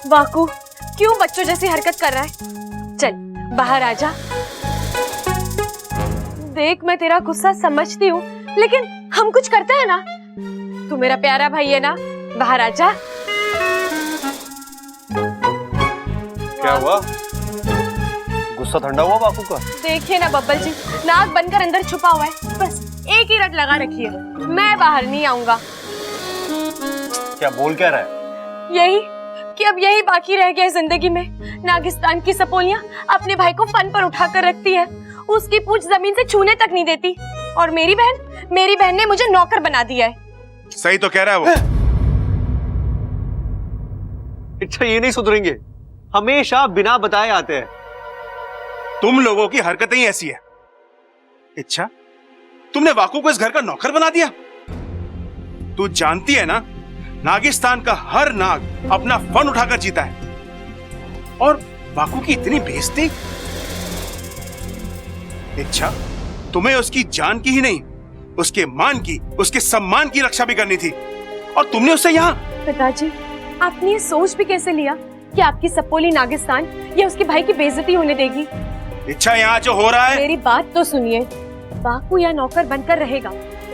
वाकू क्यों बच्चों जैसी हरकत कर रहा है? चल बाहर आजा। देख मैं तेरा गुस्सा समझती हूँ, लेकिन हम कुछ करते हैं ना। तू मेरा प्यारा भाई है ना, बाहर आजा। क्या हुआ? गुस्सा ठंडा हुआ वाकू का? देखिए ना बब्बल जी, नाक बनकर अंदर छुपा हुआ है। बस एक ही रट लगा रखी है, मैं बाहर नहीं आऊंगा। क्या बोल क्या रहा है? यही कि अब यही बाकी रह गया है जिंदगी में। नागिस्तान की सपोलियां अपने भाई को फन पर उठाकर रखती है, उसकी पूंछ जमीन से छूने तक नहीं देती। और मेरी बहन ने मुझे नौकर बना दिया है। सही तो कह रहा है वो। अच्छा ये नहीं सुधरेंगे, हमेशा बिना बताए आते हैं। तुम लोगों की हरकतें ही ऐसी है। अच्छा तुमने वाकू को इस घर का नौकर बना दिया? तू जानती है ना, नागिस्तान का हर नाग अपना फन उठाकर जीता है, और वाकू की इतनी बेइज्जती। अच्छा तुम्हें उसकी जान की ही नहीं, उसके मान की, उसके सम्मान की रक्षा भी करनी थी, और तुमने उसे यहाँ। पिताजी आपने ये सोच भी कैसे लिया कि आपकी सपोली नागिस्तान या उसके भाई की बेइज्जती होने देगी? अच्छा यहाँ जो हो रहा है। मेरी बात तो सुनिए, वाकू या नौकर बनकर रहेगा,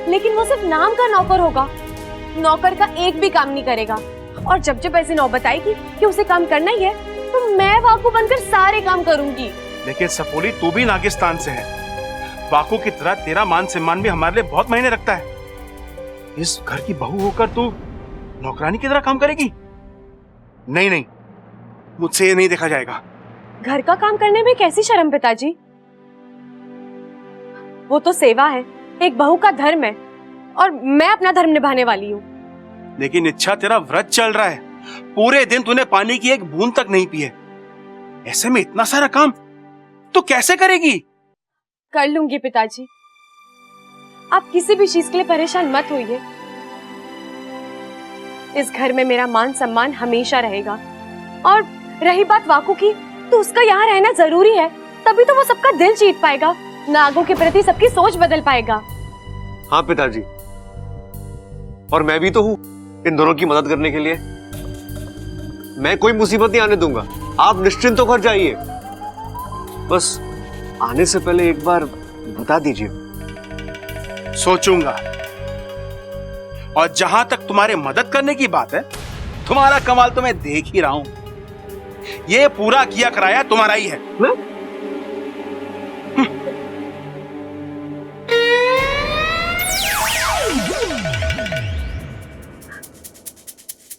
लेकिन वो सिर्फ नाम का नौकर होगा। नौकर का एक भी काम नहीं करेगा, और जब जब ऐसी नौबत आएगी कि उसे काम करना ही है, तो मैं वाकू बनकर सारे काम करूंगी। लेकिन सपोली तू भी नागिस्तान से है, वाकू की तरह तेरा मान सम्मान भी हमारे लिए बहुत मायने रखता है। इस घर की बहू होकर तू नौकरानी की तरह काम करेगी? नहीं नहीं, मुझसे ये नहीं देखा जाएगा। घर का काम करने में कैसी शर्म पिताजी? वो तो सेवा है, एक बहू का धर्म है, और मैं अपना धर्म निभाने वाली हूँ। लेकिन इच्छा तेरा व्रत चल रहा है, पूरे दिन तूने पानी की एक बूंद तक नहीं पी है, ऐसे में इतना सारा काम तू कैसे करेगी? कर लूंगी पिताजी, आप किसी भी चीज के लिए परेशान मत होइए। इस घर में मेरा मान सम्मान हमेशा रहेगा, और रही बात वाकू की, तो उसका यहाँ रहना जरूरी है, तभी तो वो सबका दिल जीत पाएगा, नागों के प्रति सबकी सोच बदल पाएगा। हाँ पिताजी, और मैं भी तो हूँ इन दोनों की मदद करने के लिए। मैं कोई मुसीबत नहीं आने दूंगा, आप निश्चिंत होकर जाइए। बस आने से पहले एक बार बता दीजिए। सोचूंगा। और जहां तक तुम्हारे मदद करने की बात है, तुम्हारा कमाल तो मैं देख ही रहा हूं। ये पूरा किया कराया तुम्हारा ही है।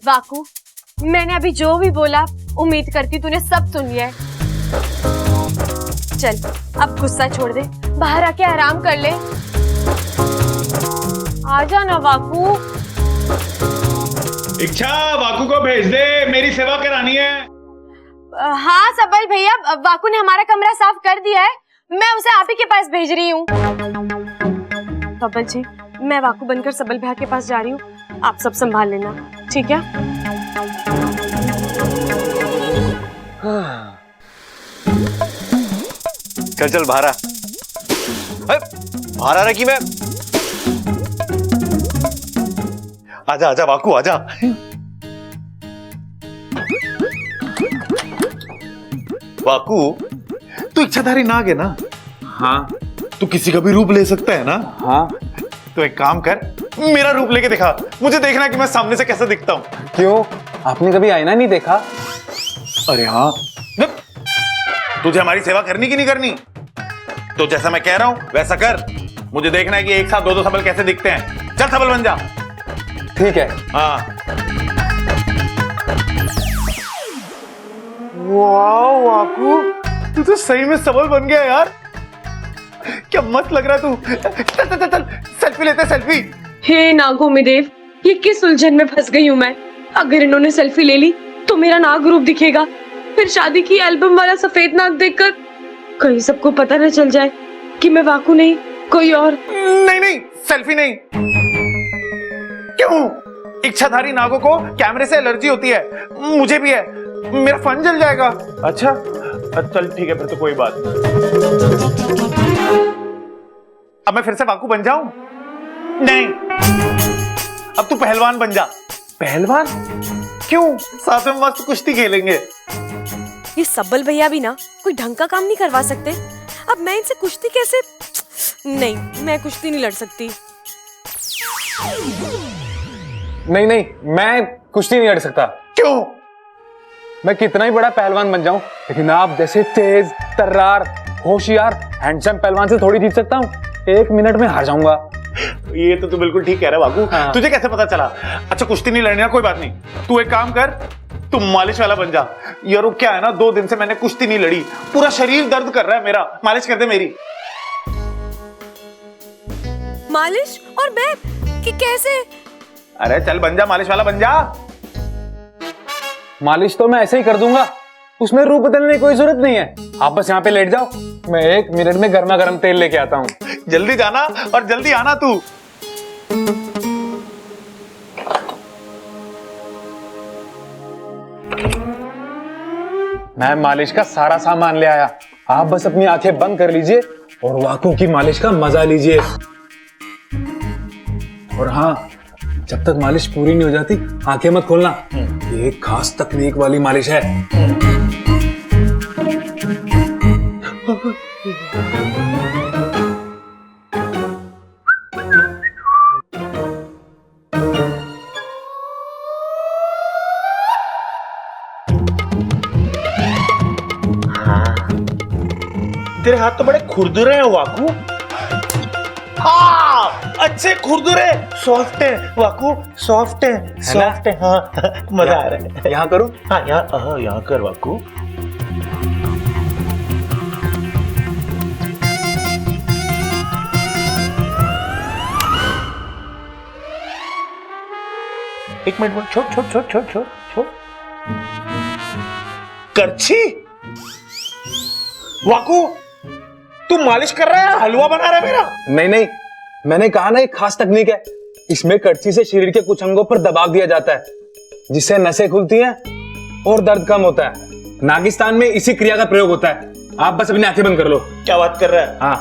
वाकू, मैंने अभी जो भी बोला, उम्मीद करती तूने सब सुन लिया है। चल अब गुस्सा छोड़ दे, बाहर आके आराम कर ले। आजा ना वाकू। इच्छा वाकू को भेज दे, मेरी सेवा करानी है। हाँ सबल भैया, वाकू ने हमारा कमरा साफ कर दिया है, मैं उसे आप ही के पास भेज रही हूँ। बब्बल जी, मैं वाकू बनकर सबल भैया के पास जा रही हूँ, आप सब संभाल लेना, ठीक है? चल चल बाहर आ। बाहर आ रहा कि मैं? आजा आजा वाकू आजा। वाकू तू इच्छाधारी नाग है ना? हाँ। तू किसी का भी रूप ले सकता है ना? हाँ। तो एक काम कर, मेरा रूप लेके दिखा, मुझे देखना कि मैं सामने से कैसा दिखता हूँ। क्यों, आपने कभी आईना नहीं देखा? अरे हाँ, तुझे हमारी सेवा करनी कि नहीं करनी? तो जैसा मैं कह रहा हूँ वैसा कर, मुझे देखना है कि एक साथ दो दो सबल कैसे दिखते हैं। चल सबल बन जा। ठीक है। हाँ। वाह वाकू, तू तो सही में सबल बन गया यार, क्या मस्त लग रहा है तू। चल चल चल सेल्फी लेते, सेल्फी। हे नागों में देव, ये किस उलझन में फंस गई हूँ मैं। अगर इन्होंने सेल्फी ले ली तो मेरा नाग रूप दिखेगा, फिर शादी की एल्बम वाला सफेद नाग देखकर कहीं सबको पता न चल जाए कि मैं वाकू नहीं कोई और। नहीं नहीं, सेल्फी नहीं। क्यों? इच्छाधारी नागों को कैमरे से एलर्जी होती है, मुझे भी है, मेरा फन जल जाएगा। अच्छा चल ठीक है, फिर तो कोई बात नहीं। अब मैं फिर से वाकू बन जाऊं? नहीं, अब तू पहलवान बन जा। पहलवान? क्यों? साथ में मस्त कुश्ती खेलेंगे। ये सब्बल भैया भी ना कोई ढंग का काम नहीं करवा सकते। अब मैं इनसे कुश्ती कैसे? नहीं, मैं कुश्ती नहीं लड़ सकती। नहीं नहीं, मैं कुश्ती नहीं लड़ सकता। क्यों? मैं कितना ही बड़ा पहलवान बन जाऊं, लेकिन आप जैसे तेज, तर्रार, होशियार, हैंडसम पहलवान से थोड़ी जीत सकता हूँ। 1 मिनट में हार जाऊंगा। ये तो तू बिल्कुल ठीक कह रहा है बाबू। हाँ। तुझे कैसे पता चला? अच्छा कुश्ती नहीं लड़नी है, कोई बात नहीं। तू एक काम कर, तू मालिश वाला बन जा। यार वो क्या है ना, 2 दिन से मैंने कुश्ती नहीं लड़ी, पूरा शरीर दर्द कर रहा है मेरा। मालिश कर दे मेरी। मालिश? और मैं कि कैसे? अरे चल बन जा, मालिश वाला बन जा। मालिश तो मैं ऐसे ही कर दूंगा, उसमें रूप बदलने की कोई जरूरत नहीं है। आप बस यहाँ पे लेट जाओ, मैं 1 मिनट में गर्मा गर्म तेल लेके आता हूँ। जल्दी जाना और जल्दी आना तू। मैं मालिश का सारा सामान ले आया, आप बस अपनी आंखें बंद कर लीजिए और वाकू की मालिश का मजा लीजिए। और हाँ, जब तक मालिश पूरी नहीं हो जाती आंखें मत खोलना। ये एक खास तकनीक वाली मालिश है। तेरे हाथ तो बड़े खुरदुरे हैं वाकू। हाँ, अच्छे खुरदुरे, सॉफ्ट है वाकू, सॉफ्ट है, सॉफ्ट है। हाँ मजा आ रहा है। यहाँ करूं? हाँ यहाँ कर वाकू। एक मिनट, छोड़। करछी? वाकू तू मालिश कर रहा है, हलवा बना रहा है मेरा? नहीं नहीं, मैंने कहा ना एक खास तकनीक है। इसमें कड़छी से शरीर के कुछ अंगों पर दबाव दिया जाता है, जिससे नसें खुलती हैं और दर्द कम होता है। नागिस्तान में इसी क्रिया का प्रयोग होता है। आप बस अपनी आंखें बंद कर लो। क्या बात कर रहा है? हाँ,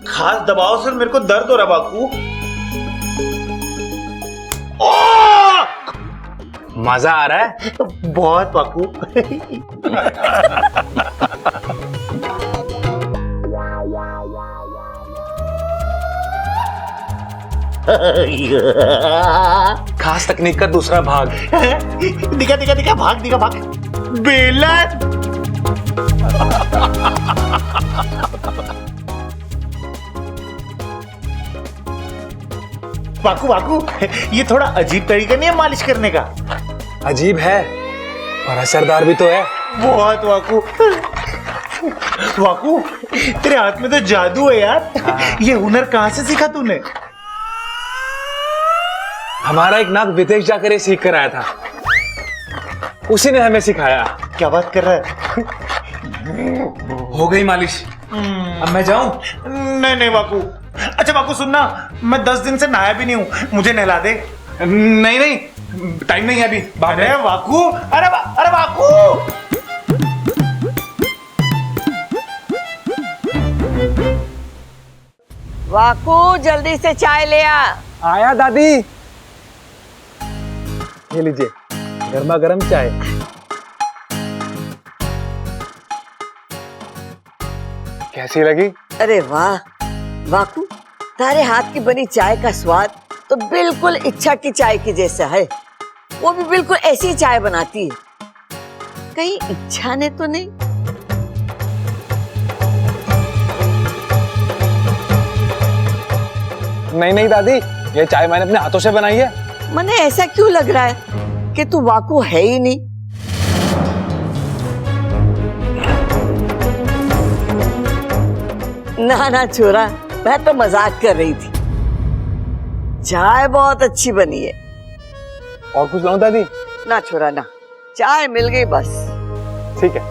खास दबाव से मेरे को दर्द हो रहा बाकू। मजा आ रहा है? बहुत बाकू। खास तकनीक का दूसरा भाग। दिखा भाग। बेलन। वाकू ये थोड़ा अजीब तरीका नहीं है मालिश करने का? अजीब है और असरदार भी तो है। बहुत वाकू तेरे हाथ में तो जादू है यार। ये हुनर कहाँ से सीखा तूने? हमारा एक नाग विदेश जाकर ये सीख कर आया था, उसी ने हमें सिखाया। क्या बात कर रहा है? हो गई मालिश, अब मैं जाऊं? नहीं वाकू। अच्छा वाकू सुनना, मैं 10 दिन से नहाया भी नहीं हूँ, मुझे नहला दे। नहीं, टाइम नहीं है अभी। अरे वाकू, अरे वाकू। वाकू जल्दी से चाय ले आ। आया दादी। ये लीजिए गर्मा गर्म चाय। कैसी लगी? अरे वाह वाकू, तारे हाथ की बनी चाय का स्वाद तो बिल्कुल इच्छा की चाय की जैसा है। वो भी बिल्कुल ऐसी चाय बनाती है। कहीं इच्छा ने तो नहीं? नहीं दादी, ये चाय मैंने अपने हाथों से बनाई है। मने ऐसा क्यों लग रहा है कि तू वाकू है ही नहीं? ना छोरा, मैं तो मजाक कर रही थी। चाय बहुत अच्छी बनी है। और कुछ लाऊं दादी? ना छोरा ना, चाय मिल गई बस। ठीक है।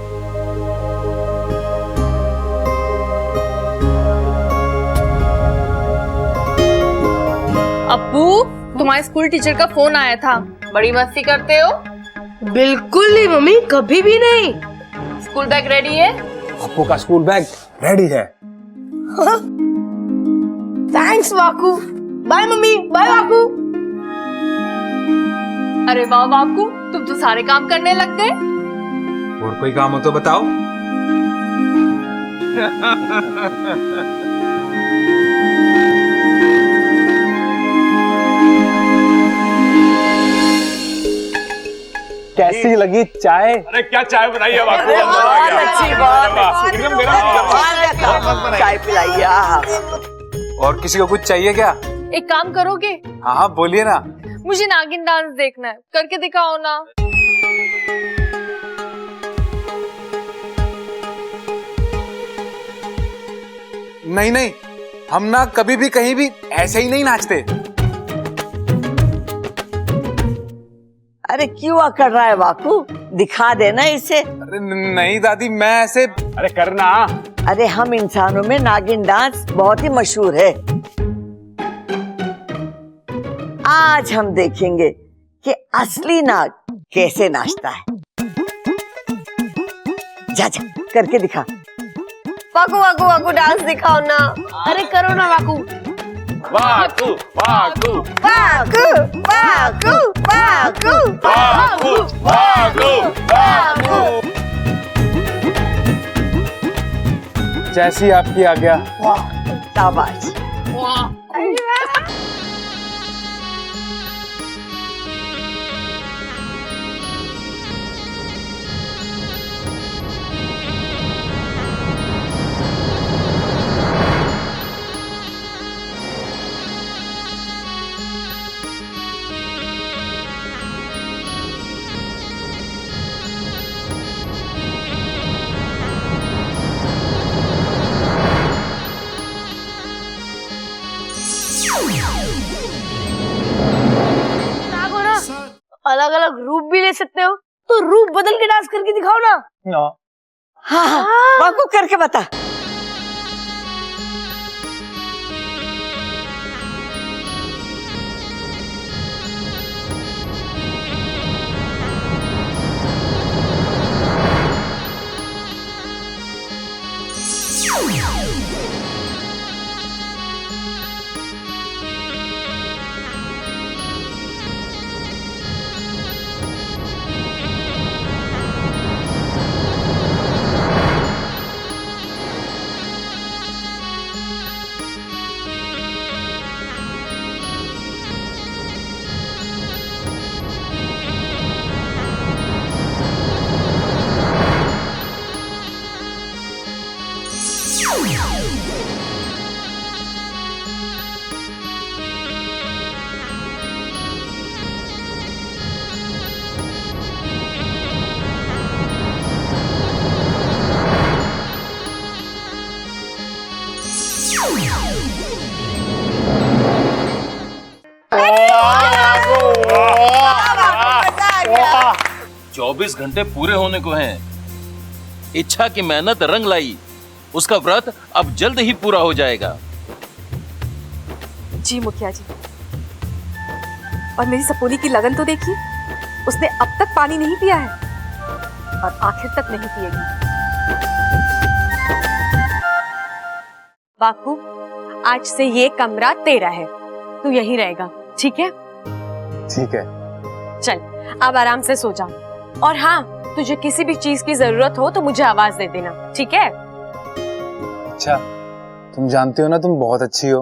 अप्पू, तुम्हारे स्कूल टीचर का फोन आया था। बड़ी मस्ती करते हो? बिल्कुल नहीं मम्मी, कभी भी नहीं। स्कूल बैग रेडी है? अप्पू का स्कूल बैग रेडी है। थैंक्स वाकू। बाय मम्मी, बाय वाकू। अरे वाह वाकू, तुम तो सारे काम करने लग गए। और कोई काम हो तो बताओ। कैसी लगी चाय? अरे क्या चाय बनाई है वाकू? बहुत अच्छी, बहुत अच्छी। एकदम गरम बहुत चाय पिलाई। आहा। और किसी को कुछ चाहिए क्या? एक काम करोगे, हाँ हाँ बोलिए ना। मुझे नागिन डांस देखना है, करके दिखाओ ना। नहीं नहीं, हम ना कभी भी कहीं भी ऐसे ही नहीं नाचते। अरे क्यों कर रहा है वाकू? दिखा देना इसे। अरे नहीं दादी, मैं ऐसे। अरे करना। अरे हम इंसानों में नागिन डांस बहुत ही मशहूर है। आज हम देखेंगे कि असली नाग कैसे नाचता है। जा जा करके दिखा। वाकू वाकू वाकू डांस दिखाओ ना। अरे करो ना वाकू। वाकू वाकू वाकू वाकू वाकू वाकू वाकू वाकू। जैसी आपकी आज्ञा। शाबाश। अलग अलग रूप भी ले सकते हो, तो रूप बदल के डांस करके दिखाओ ना। हाँ हाँ वाकू करके बता। चौबीस घंटे पूरे होने को हैं। इच्छा की मेहनत रंग लाई, उसका व्रत अब जल्द ही पूरा हो जाएगा। जी मुखिया जी, और मेरी सपोनी की लगन तो देखिए, उसने अब तक पानी नहीं पिया है और आखिर तक नहीं पिएगी। वाकू, आज से ये कमरा तेरा है, तू यहीं रहेगा, ठीक है? ठीक है। चल अब आराम से सो जा। और हाँ, तुझे किसी भी चीज की जरूरत हो तो मुझे आवाज दे देना, ठीक है? अच्छा, तुम जानती हो ना तुम बहुत अच्छी हो।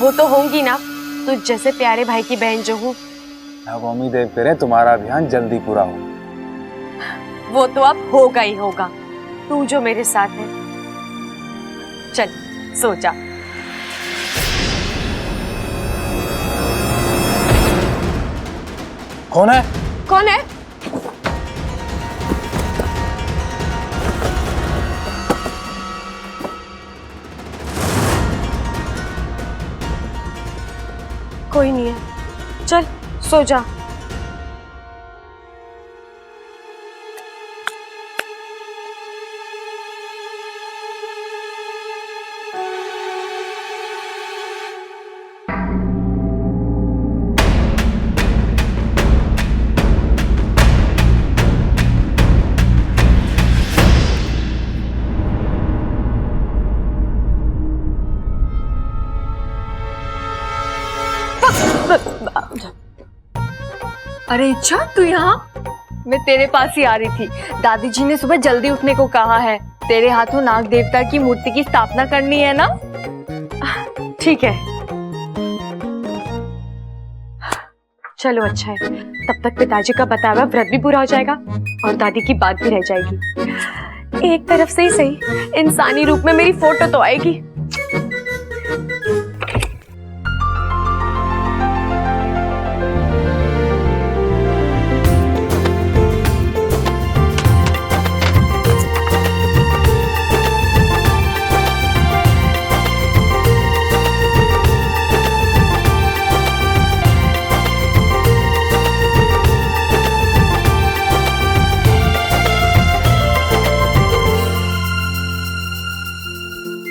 वो तो होंगी ना, तुझ जैसे प्यारे भाई की बहन जो हूँ। भगवान देव करे तुम्हारा अभियान जल्दी पूरा हो। वो तो अब होगा ही होगा, तू जो मेरे साथ है। चल सो जा। कौन है? कौन है? कोई नहीं है, चल सो जा। अरे इच्छा तू यहाँ? मैं तेरे पास ही आ रही थी। दादी जी ने सुबह जल्दी उठने को कहा है। तेरे हाथों नाग देवता की मूर्ति की स्थापना करनी है ना? ठीक है, चलो अच्छा है। तब तक पिताजी का बताया हुआ व्रत भी पूरा हो जाएगा और दादी की बात भी रह जाएगी। एक तरफ से ही सही, इंसानी रूप में मेरी फोटो तो आएगी।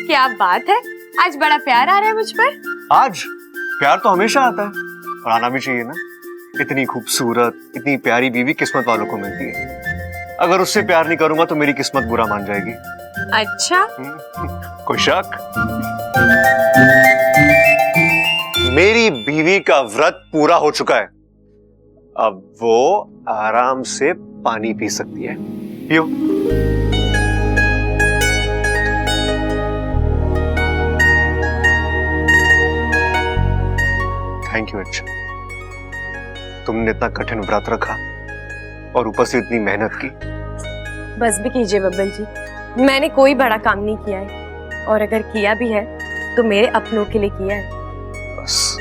क्या बात है, आज बड़ा प्यार आ रहा है मुझ पर। आज प्यार तो हमेशा आता है और आना भी चाहिए ना। इतनी खूबसूरत, इतनी प्यारी बीवी किस्मत वालों को मिलती है। अगर उससे प्यार नहीं करूंगा तो मेरी किस्मत बुरा मान जाएगी। अच्छा, कोई शक? मेरी बीवी का व्रत पूरा हो चुका है। अब वो आराम से पानी पी सकती है। पियो। थैंक यू अच्छा, तुमने इतना कठिन व्रत रखा और ऊपर से इतनी मेहनत की। बस भी कीजिए बब्बल जी, मैंने कोई बड़ा काम नहीं किया है और अगर किया भी है तो मेरे अपनों के लिए किया है। बस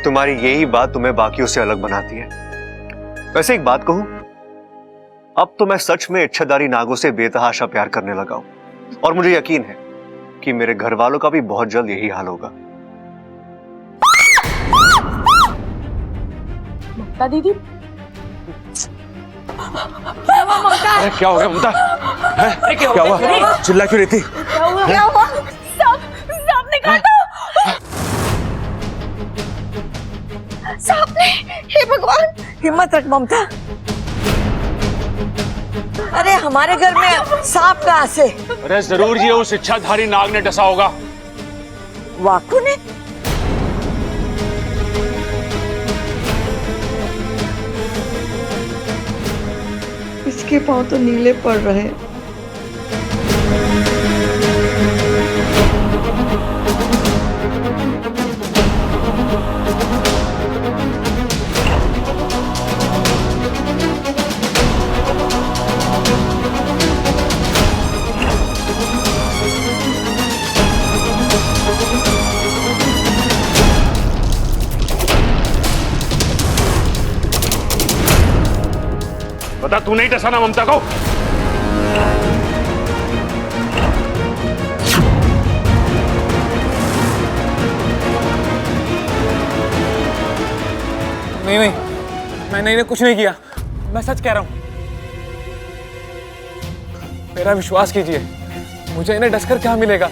तुम्हारी यही बात तुम्हें बाकियों से अलग बनाती है। वैसे एक बात कहूं, अब तो मैं सच में इच्छाधारी नागों से बेतहाशा प्यार करने लगा हूं और मुझे यकीन है कि मेरे घर वालों का भी बहुत जल्द यही हाल होगा। ममता दीदी, अरे क्या हो गया ममता? क्या हुआ? चिल्ला क्यों रही थी? क्या हुआ? सांप निकाल दो। सांप ने, हे भगवान। हिम्मत रख ममता। अरे हमारे घर में सांप कहाँ से? अरे जरूर ये उस इच्छाधारी नाग ने डसा होगा। वाकू ने? इसके पांव तो नीले पड़ रहे हैं। बता, तू नहीं डसा ना ममता को? नहीं, मैंने कुछ नहीं किया। मैं सच कह रहा हूं। मेरा विश्वास कीजिए, मुझे इन्हें डसकर क्या मिलेगा?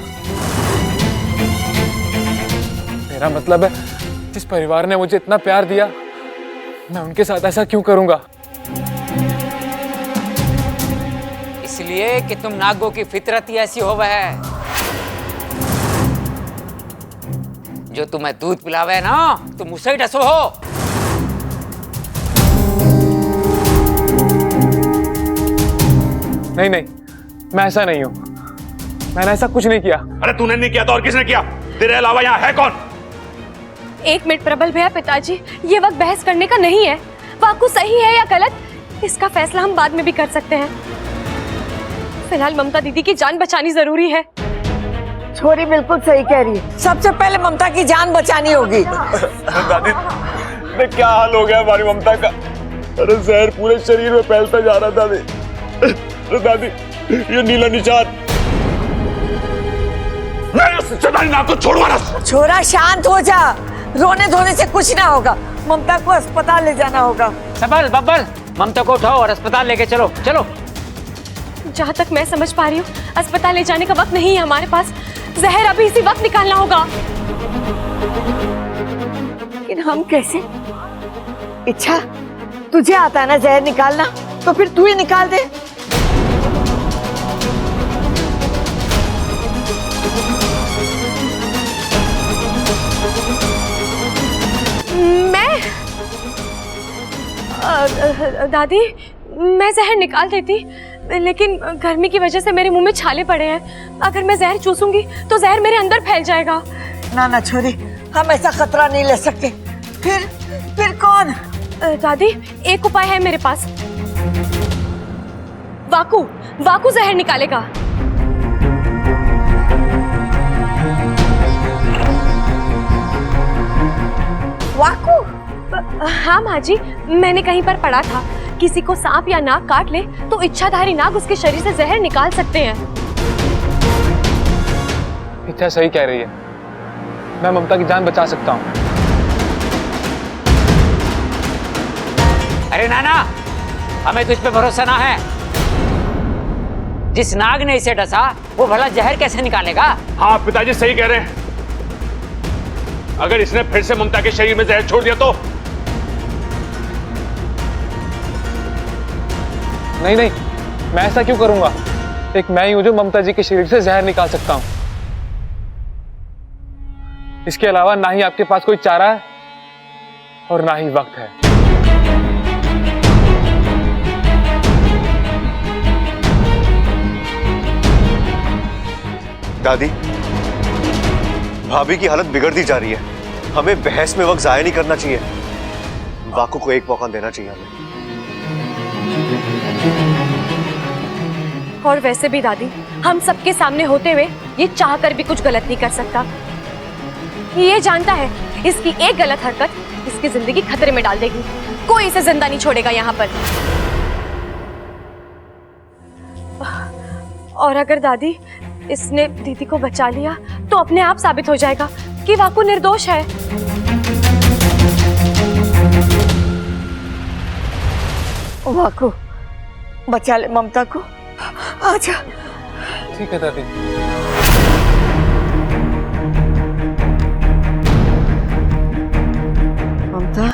मेरा मतलब है, जिस परिवार ने मुझे इतना प्यार दिया, मैं उनके साथ ऐसा क्यों करूंगा? इसलिए कि तुम नागों की फितरत ही ऐसी हो है। जो तुम्हें दूध पिलावे ना, तुम उसे ही डसो हो। नहीं, मैं ऐसा नहीं हूं। मैंने ऐसा कुछ नहीं किया। अरे तूने नहीं किया तो और किसने किया? तेरे अलावा यहाँ है कौन? एक मिनट प्रबल भैया, पिताजी ये वक्त बहस करने का नहीं है। वाकू सही है या गलत, इसका फैसला हम बाद में भी कर सकते हैं। फिलहाल ममता दीदी की जान बचानी जरूरी है। छोरी बिल्कुल सही कह रही है। सबसे पहले ममता की जान बचानी होगी। दादी, क्या हाल हो गया हमारी ममता का? अरे जहर पूरे शरीर में फैलता जा रहा था। दादी, ये नीला निशान। मैं उस इच्छाधारी नाग को छोड़ूंगा ना। छोरा शांत हो जा, रोने धोने से कुछ ना होगा। ममता को अस्पताल ले जाना होगा। सबल बब्बल, ममता को उठाओ और अस्पताल लेके चलो। चलो। जहाँ तक मैं समझ पा रही हूँ, अस्पताल ले जाने का वक्त नहीं है हमारे पास। जहर अभी इसी वक्त निकालना होगा। लेकिन हम कैसे? इच्छा, तुझे आता है ना जहर निकालना, तो फिर तू ही निकाल दे। मैं दादी, मैं जहर निकाल देती, लेकिन गर्मी की वजह से मेरे मुंह में छाले पड़े हैं। अगर मैं जहर चूसूंगी तो जहर मेरे अंदर फैल जाएगा। ना ना छोरी, हम ऐसा खतरा नहीं ले सकते। फिर कौन? दादी, एक उपाय है मेरे पास। वाकू जहर निकालेगा। वाकू? हाँ माँ जी, मैंने कहीं पर पढ़ा था, किसी को सांप या नाग काट ले तो इच्छाधारी नाग उसके शरीर से जहर निकाल सकते हैं। इच्छा सही कह रही है, मैं ममता की जान बचा सकता हूँ। अरे नाना, हमें तुझ पे भरोसा ना है। जिस नाग ने इसे डसा वो भला जहर कैसे निकालेगा? हाँ पिताजी सही कह रहे हैं। अगर इसने फिर से ममता के शरीर में जहर छोड़ दिया तो? नहीं, मैं ऐसा क्यों करूंगा? एक मैं ही हूं जो ममता जी के शरीर से जहर निकाल सकता हूं। इसके अलावा ना ही आपके पास कोई चारा है और ना ही वक्त है। दादी, भाभी की हालत बिगड़ती जा रही है, हमें बहस में वक्त जाया नहीं करना चाहिए। वाकू को एक मौका देना चाहिए हमें। और वैसे भी दादी, हम सबके सामने होते हुए ये चाह कर भी कुछ गलत नहीं कर सकता। ये जानता है इसकी एक गलत हरकत इसकी जिंदगी खतरे में डाल देगी। कोई इसे जिंदा नहीं छोड़ेगा यहाँ पर। और अगर दादी इसने दीदी को बचा लिया तो अपने आप साबित हो जाएगा कि वाकू निर्दोष है। वाकू, बचा ले ममता को। आजा। ठीक है दादी। ममता,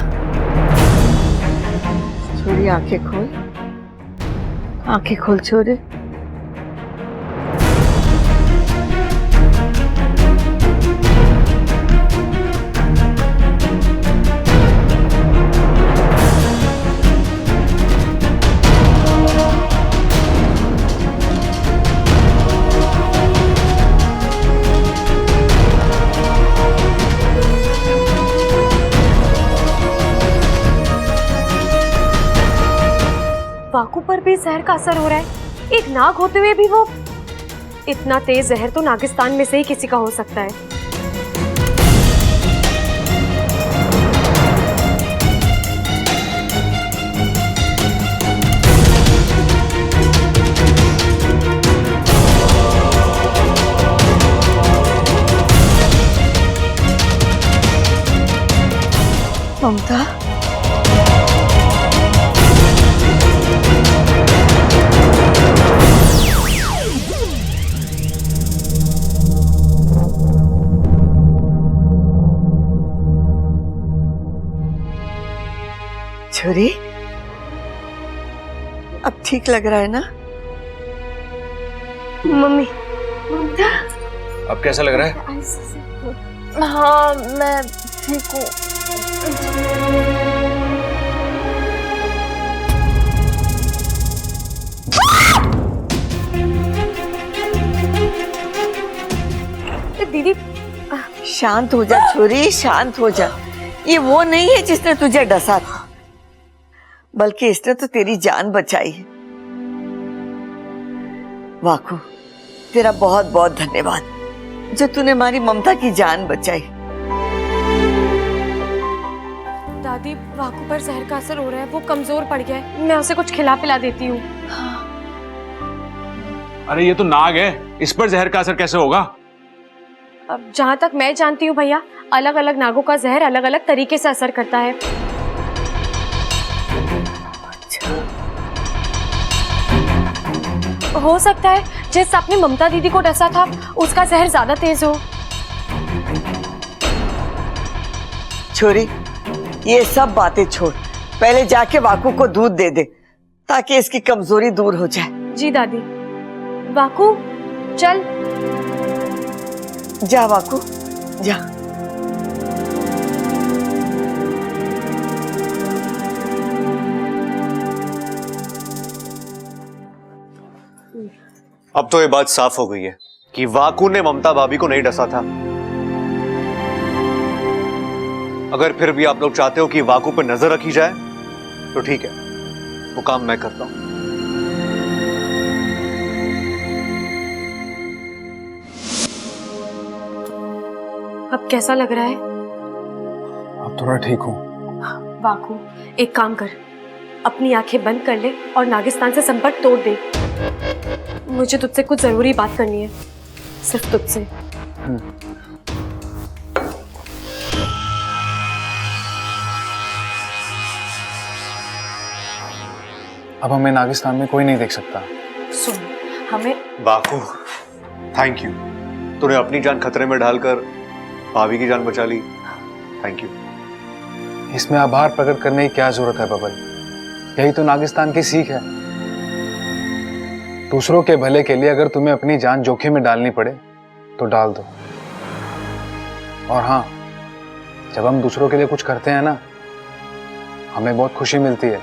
छोरी आंखें खोल, आंखें खोल छोरी। वाकू पर भी जहर का असर हो रहा है। एक नाग होते हुए भी वो इतना तेज जहर तो नागिस्तान में से ही किसी का हो सकता है। ममता, छोरी, अब ठीक लग रहा है ना? मम्मी, ममता, अब कैसा लग रहा है? हाँ मैं ठीक हूँ। दीदी, शांत हो जा छोरी, शांत हो जा। ये वो नहीं है जिसने तुझे डसा था, बल्कि इसने तो तेरी जान बचाई है। वाकू, तेरा बहुत बहुत धन्यवाद जो तूने हमारी ममता की जान बचाई। दादी, वाकू पर जहर का असर हो रहा है, वो कमजोर पड़ गया है। मैं उसे कुछ खिला पिला देती हूँ। अरे ये तो नाग है, इस पर जहर का असर कैसे होगा? अब जहाँ तक मैं जानती हूँ भैया, अलग अलग नागों का जहर अलग अलग तरीके से असर करता है। हो सकता है जिस आपने ममता दीदी को डसा था उसका जहर ज्यादा तेज हो। छोरी, ये सब बातें छोड़, पहले जाके वाकू को दूध दे दे ताकि इसकी कमजोरी दूर हो जाए। जी दादी। वाकू, चल। जा वाकू, जा। अब तो ये बात साफ हो गई है कि वाकू ने ममता भाभी को नहीं डसा था। अगर फिर भी आप लोग चाहते हो कि वाकू पर नजर रखी जाए तो ठीक है, वो काम मैं करता हूं। अब कैसा लग रहा है? अब थोड़ा ठीक हूँ। वाकू, एक काम कर, अपनी आंखें बंद कर ले और नागिस्तान से संपर्क तोड़ दे। मुझे तुझसे कुछ जरूरी बात करनी है, सिर्फ तुझसे। अब हमें नागिस्तान में कोई नहीं देख सकता। सुन, हमें वाकू, थैंक यू। तूने अपनी जान खतरे में डालकर भाभी की जान बचा ली, थैंक यू। इसमें आभार प्रकट करने की क्या जरूरत है बबल? यही तो नागिस्तान की सीख है। दूसरों के भले के लिए अगर तुम्हें अपनी जान जोखिम में डालनी पड़े तो डाल दो। और हाँ, जब हम दूसरों के लिए कुछ करते हैं ना, हमें बहुत खुशी मिलती है।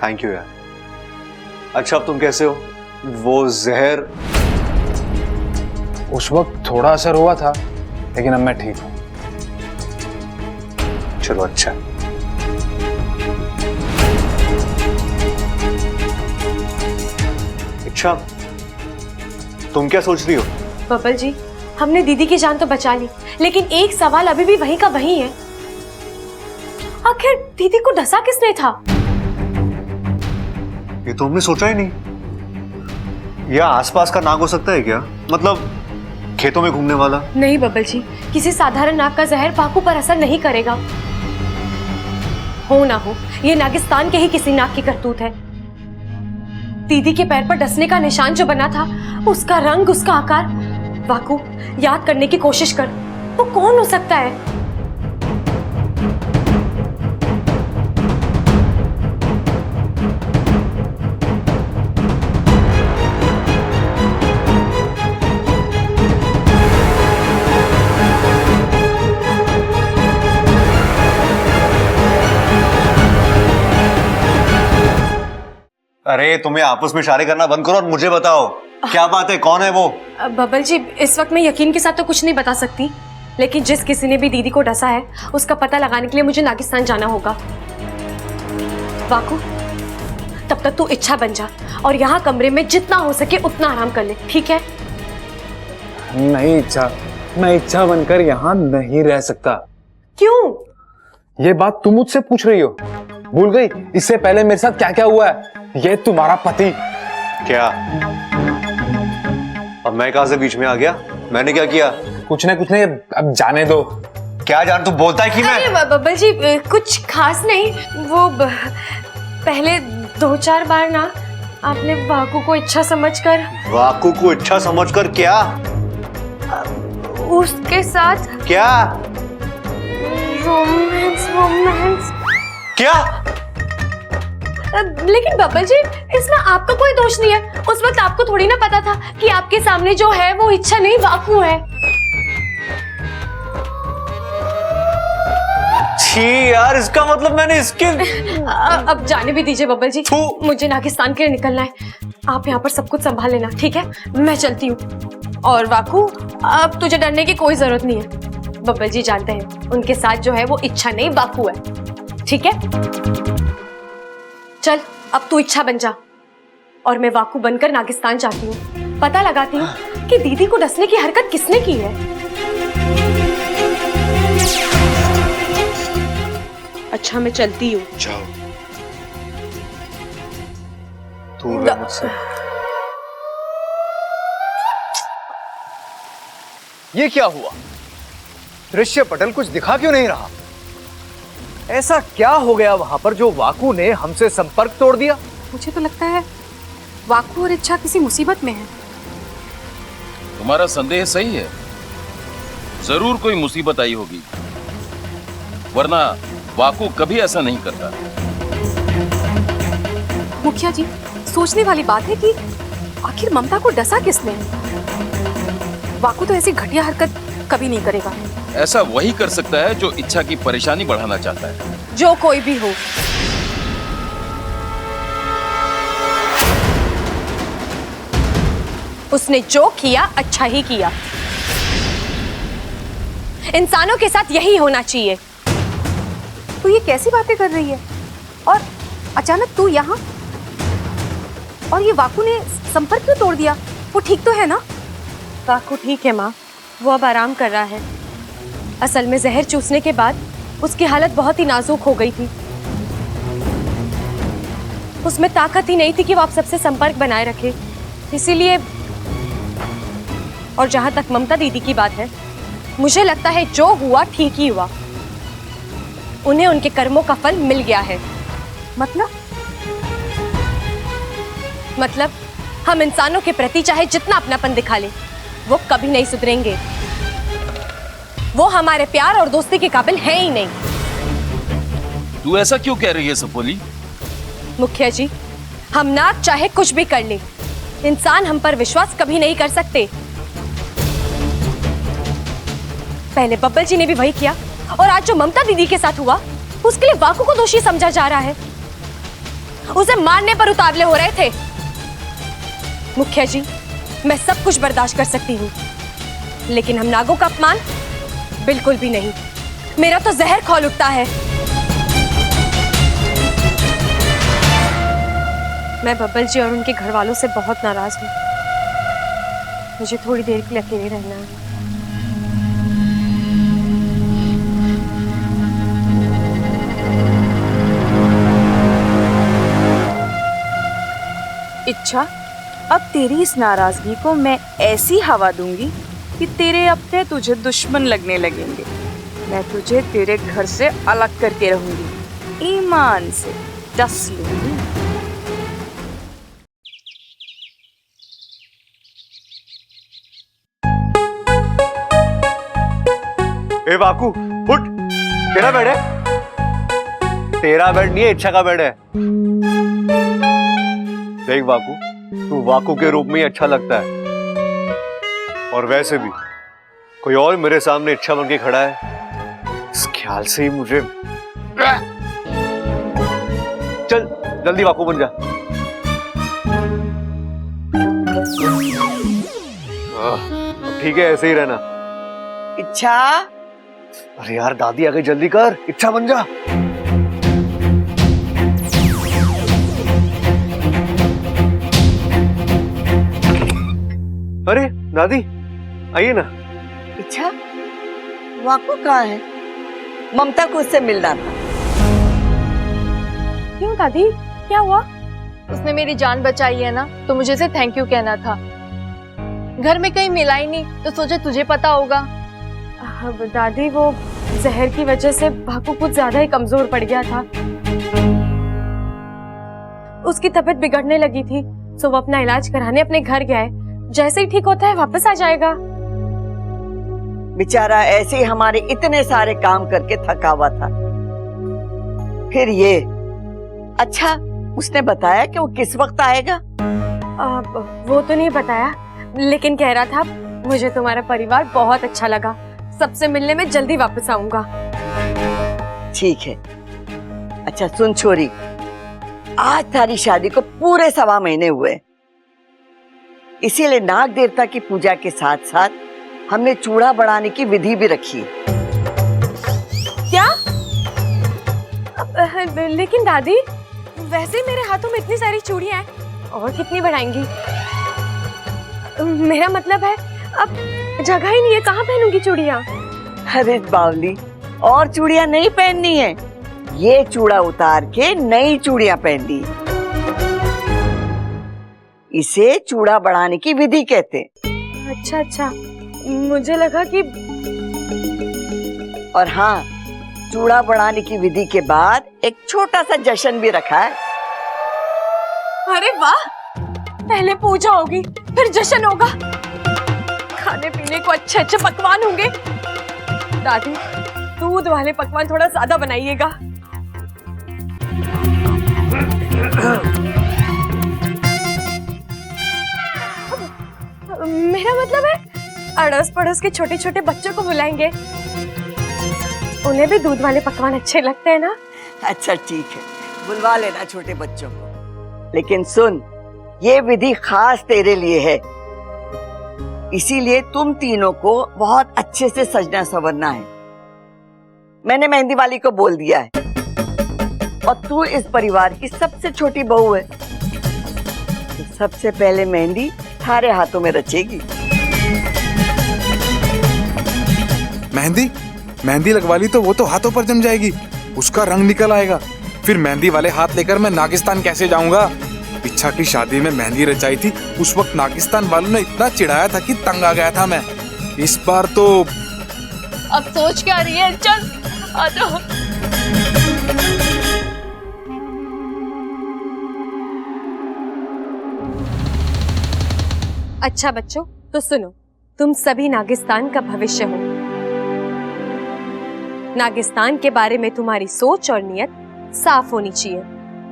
थैंक यू यार। अच्छा, अब तुम कैसे हो? वो जहर उस वक्त थोड़ा असर हुआ था, लेकिन अब मैं ठीक हूं। चलो अच्छा। अच्छा, तुम क्या सोच रही हो? बबल जी, हमने दीदी की जान तो बचा ली, लेकिन एक सवाल अभी भी वहीं का वहीं है। आखिर दीदी को डसा किसने था? ये तो हमने सोचा ही नहीं। या आसपास का नाग हो सकता है क्या? मतलब खेतों में घूमने वाला? नहीं बबल जी, किसी साधारण नाग का जहर वाकू पर असर नहीं करेगा। हो ना हो, ये नागिस्तान के ही किसी नाग की करतूत है। दीदी के पैर पर डसने का निशान जो बना था, उसका रंग, उसका आकार, वाकू याद करने की कोशिश कर, वो कौन हो सकता है? अरे तुम्हें आपस में इशारे करना बंद करो और मुझे बताओ क्या बात है, कौन है वो? बबल जी, इस वक्त मैं यकीन के साथ तो कुछ नहीं बता सकती, लेकिन जिस किसी ने भी दीदी को डसा है उसका पता लगाने के लिए मुझे नागिस्तान जाना होगा। वाकू, तब तक तू इच्छा बन जा और यहाँ कमरे में जितना हो सके उतना आराम कर ले, ठीक है? नहीं इच्छा, मैं इच्छा बनकर यहाँ नहीं रह सकता। क्यों? ये बात तुम मुझसे पूछ रही हो? भूल गई इससे पहले मेरे साथ क्या क्या हुआ है? ये तुम्हारा पति। क्या? अब मैं कहां से बीच में आ गया? मैंने क्या किया? कुछ नहीं, अब जाने दो। क्या जान, तू बोलता है कि मैं? अरे बबल जी, कुछ खास नहीं, वो पहले 2-4 बार ना आपने वाकू को इच्छा समझकर। वाकू को इच्छा समझकर क्या? उसके साथ क्या? रोमांस। क्या? लेकिन बबल जी, इसमें आपका कोई दोष नहीं है। उस वक्त आपको थोड़ी ना पता था कि आपके सामने जो है वो इच्छा नहीं वाकू है। छी यार, इसका मतलब मैंने इसके अब जाने भी दीजिए बबल जी, मुझे नागिस्तान के लिए निकलना है। आप यहाँ पर सब कुछ संभाल लेना, ठीक है? मैं चलती हूँ। और वाकू, अब तुझे डरने की कोई जरूरत नहीं है। बबल जी जानते हैं उनके साथ जो है वो इच्छा नहीं वाकू है, ठीक है? चल, अब तू इच्छा बन जा और मैं वाकू बनकर नागिस्तान जाती हूँ, पता लगाती हूँ कि दीदी को डसने की हरकत किसने की है। अच्छा, मैं चलती हूँ। जाओ, दूर रह मुझसे। ये क्या हुआ? दृश्य पटल कुछ दिखा क्यों नहीं रहा? ऐसा क्या हो गया वहां पर जो वाकू ने हमसे संपर्क तोड़ दिया? मुझे तो लगता है वाकू और इच्छा किसी मुसीबत में है। तुम्हारा संदेह सही है, जरूर कोई मुसीबत आई होगी, वरना वाकू कभी ऐसा नहीं करता। मुखिया जी, सोचने वाली बात है कि आखिर ममता को डसा किसने? वाकू तो ऐसी घटिया हरकत कभी नहीं करेगा। ऐसा वही कर सकता है जो इच्छा की परेशानी बढ़ाना चाहता है। जो कोई भी हो। उसने जो किया अच्छा ही किया। इंसानों के साथ यही होना चाहिए। तू ये कैसी बातें कर रही है? और अचानक तू यहाँ? और ये वाकू ने संपर्क क्यों तोड़ दिया? वो ठीक तो है ना? वाकू ठीक है माँ, वो अब आराम कर रहा है। असल में जहर चूसने के बाद उसकी हालत बहुत ही नाजुक हो गई थी। उसमें ताकत ही नहीं थी कि वो आप सबसे संपर्क बनाए रखे, इसीलिए। और जहां तक ममता दीदी की बात है, मुझे लगता है जो हुआ ठीक ही हुआ। उन्हें उनके कर्मों का फल मिल गया है। मतलब हम इंसानों के प्रति चाहे जितना अपनापन दिखा ले, वो कभी नहीं सुधरेंगे। वो हमारे प्यार और दोस्ती के काबिल है ही नहीं। तू ऐसा क्यों कह रही है सपोली? मुखिया जी, हम नाग चाहे कुछ भी कर ले, इंसान हम पर विश्वास कभी नहीं कर सकते। पहले बब्बल जी ने भी वही किया, और आज जो ममता दीदी के साथ हुआ, उसके लिए वाकू को दोषी समझा जा रहा है। उसे मारने पर उतावले हो रहे थे। मुखिया जी, मैं सब कुछ बर्दाश्त कर सकती हूँ, लेकिन हम नागों का अपमान बिल्कुल भी नहीं। मेरा तो जहर खौल उठता है। मैं बब्बल जी और उनके घर वालों से बहुत नाराज हूँ। मुझे थोड़ी देर के लिए अकेले रहना है। इच्छा, अब तेरी इस नाराजगी को मैं ऐसी हवा दूंगी कि तेरे अपने तुझे दुश्मन लगने लगेंगे। मैं तुझे तेरे घर से अलग करके रहूंगी, ईमान से डस लूंगी। ए वाकू, उठ। तेरा बेड है? तेरा बेड नहीं है, इच्छा का बेड है। देख वाकू, तू वाकू के रूप में ही अच्छा लगता है, और वैसे भी कोई और मेरे सामने इच्छा बन के खड़ा है, इस ख्याल से ही मुझे। चल जल्दी वाकू बन जा। ठीक है, ऐसे ही रहना। इच्छा, अरे यार दादी आ गई, जल्दी कर, इच्छा बन जा। अरे दादी आइए ना। इच्छा, वाकू कहाँ है? ममता को उससे मिलना था। क्यों दादी, क्या हुआ? उसने मेरी जान बचाई है ना, तो मुझे उसे थैंक यू कहना था। घर में कहीं मिला ही नहीं, तो सोचा तुझे पता होगा। दादी, वो जहर की वजह से भाकू कुछ ज्यादा ही कमजोर पड़ गया था। उसकी तबीयत बिगड़ने लगी थी, तो वो अपना इलाज कराने अपने घर गया है। जैसे ही ठीक होता है वापस आ जाएगा। बेचारा ऐसे ही हमारे इतने सारे काम करके थका हुआ था, फिर ये। अच्छा, उसने बताया कि वो किस वक्त आएगा? वो तो नहीं बताया, लेकिन कह रहा था मुझे तुम्हारा परिवार बहुत अच्छा लगा, सबसे मिलने में जल्दी वापस आऊंगा। ठीक है। अच्छा सुन छोरी, आज तारी शादी को पूरे 1.25 महीने हुए, इसीलिए नाग देवता की पूजा के साथ साथ हमने चूड़ा बढ़ाने की विधि भी रखी है। क्या? लेकिन दादी, वैसे मेरे हाथों में इतनी सारी चूड़ियां हैं, और कितनी बढ़ाएंगी? मेरा मतलब है अब जगह ही नहीं है, कहाँ पहनूंगी चूड़ियां? अरे बावली, और चूड़ियां नहीं पहननी है, ये चूड़ा उतार के नई चूड़ियां पहननी है। इसे चूड़ा बढ़ाने की विधि कहते हैं। अच्छा अच्छा, मुझे लगा कि। और हाँ, चूड़ा बढ़ाने की विधि के बाद एक छोटा सा जश्न भी रखा है। अरे वाह, पहले पूजा होगी, फिर जश्न होगा, खाने पीने को अच्छे अच्छे पकवान होंगे। दादी, दूध वाले पकवान थोड़ा ज्यादा बनाइएगा। मेरा मतलब है अड़ोस पड़ोस के छोटे छोटे बच्चों को बुलाएंगे, उन्हें भी दूध वाले पकवान अच्छे लगते हैं ना। अच्छा ठीक है, बुलवा लेना छोटे बच्चों को, लेकिन सुन, ये विधि खास तेरे लिए है। इसीलिए तुम तीनों को बहुत अच्छे से सजना संवरना है। मैंने मेहंदी वाली को बोल दिया है, और तू इस परिवार की सबसे छोटी बहू है, तो सबसे पहले मेहंदी थारे हाथों में रचेगी। मेहंदी मेहंदी लगवा ली तो वो तो हाथों पर जम जाएगी, उसका रंग निकल आएगा। फिर मेहंदी वाले हाथ लेकर मैं नागिस्तान कैसे जाऊंगा? इच्छा की शादी में मेहंदी रचाई थी, उस वक्त नागिस्तान वालों ने इतना चिढ़ाया था कि तंग आ गया था मैं। इस बार तो अब सोच क्या रही है? चल आ जाओ। अच्छा बच्चों, तो सुनो, तुम सभी नागिस्तान का भविष्य हो। नागिस्तान के बारे में तुम्हारी सोच और नियत साफ होनी चाहिए,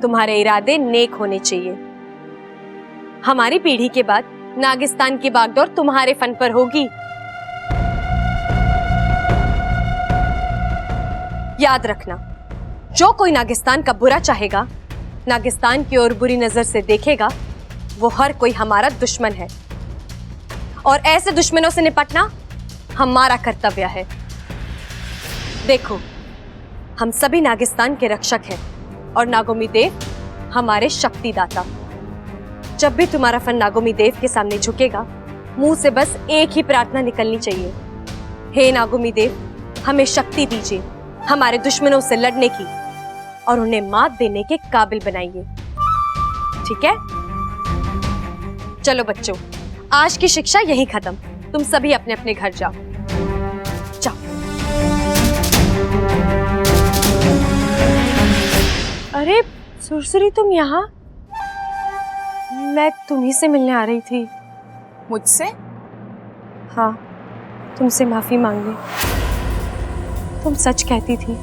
तुम्हारे इरादे नेक होने चाहिए। हमारी पीढ़ी के बाद नागिस्तान की बागडोर तुम्हारे फन पर होगी। याद रखना, जो कोई नागिस्तान का बुरा चाहेगा, नागिस्तान की ओर बुरी नजर से देखेगा, वो हर कोई हमारा दुश्मन है, और ऐसे दुश्मनों से निपटना हमारा कर्तव्य है। देखो, हम सभी नागिस्तान के रक्षक हैं और नागोमी देव हमारे शक्तिदाता। जब भी तुम्हारा फन नागोमी देव के सामने झुकेगा, मुंह से बस एक ही प्रार्थना निकलनी चाहिए, हे नागोमी देव, हमें शक्ति दीजिए हमारे दुश्मनों से लड़ने की, और उन्हें मात देने के काबिल बनाइए। ठीक है? चलो बच्चों, आज की शिक्षा यही खत्म। तुम सभी अपने अपने घर जाओ। जाओ। अरे सुरसुरी, तुम यहाँ? मैं तुम्ही से मिलने आ रही थी। मुझसे? हाँ, तुमसे माफी मांगने। तुम सच कहती थी,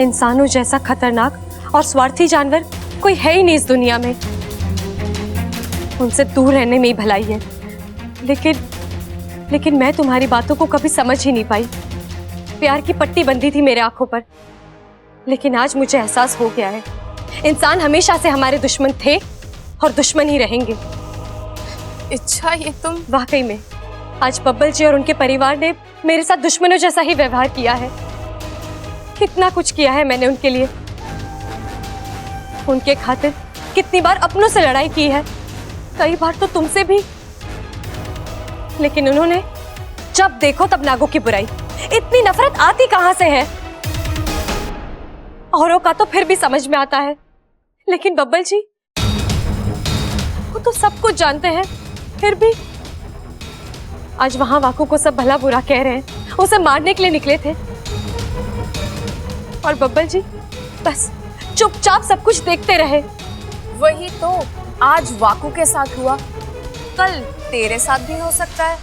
इंसानों जैसा खतरनाक और स्वार्थी जानवर कोई है ही नहीं इस दुनिया में। उनसे दूर रहने में ही भलाई है, लेकिन मैं तुम्हारी बातों को कभी समझ ही नहीं पाई। प्यार की पट्टी बंधी थी मेरे आंखों पर, लेकिन आज मुझे एहसास हो गया है, इंसान हमेशा से हमारे दुश्मन थे और दुश्मन ही रहेंगे। इच्छा, ये तुम? वाकई में आज बब्बल जी और उनके परिवार ने मेरे साथ दुश्मनों जैसा ही व्यवहार किया है। कितना कुछ किया है मैंने उनके लिए, उनके खातिर कितनी बार अपनों से लड़ाई की है, कई बार तो तुमसे भी। लेकिन उन्होंने जब देखो तब नागों की बुराई। इतनी नफरत आती कहां से है? औरों का तो फिर भी समझ में आता है, लेकिन बब्बल जी, वो तो सब कुछ जानते हैं, फिर भी आज वहां वाकू को सब भला बुरा कह रहे हैं, उसे मारने के लिए निकले थे। और बब्बल जी बस चुपचाप सब कुछ देखते रहे। वही तो आज वाकू के साथ हुआ, कल तेरे साथ भी हो सकता है।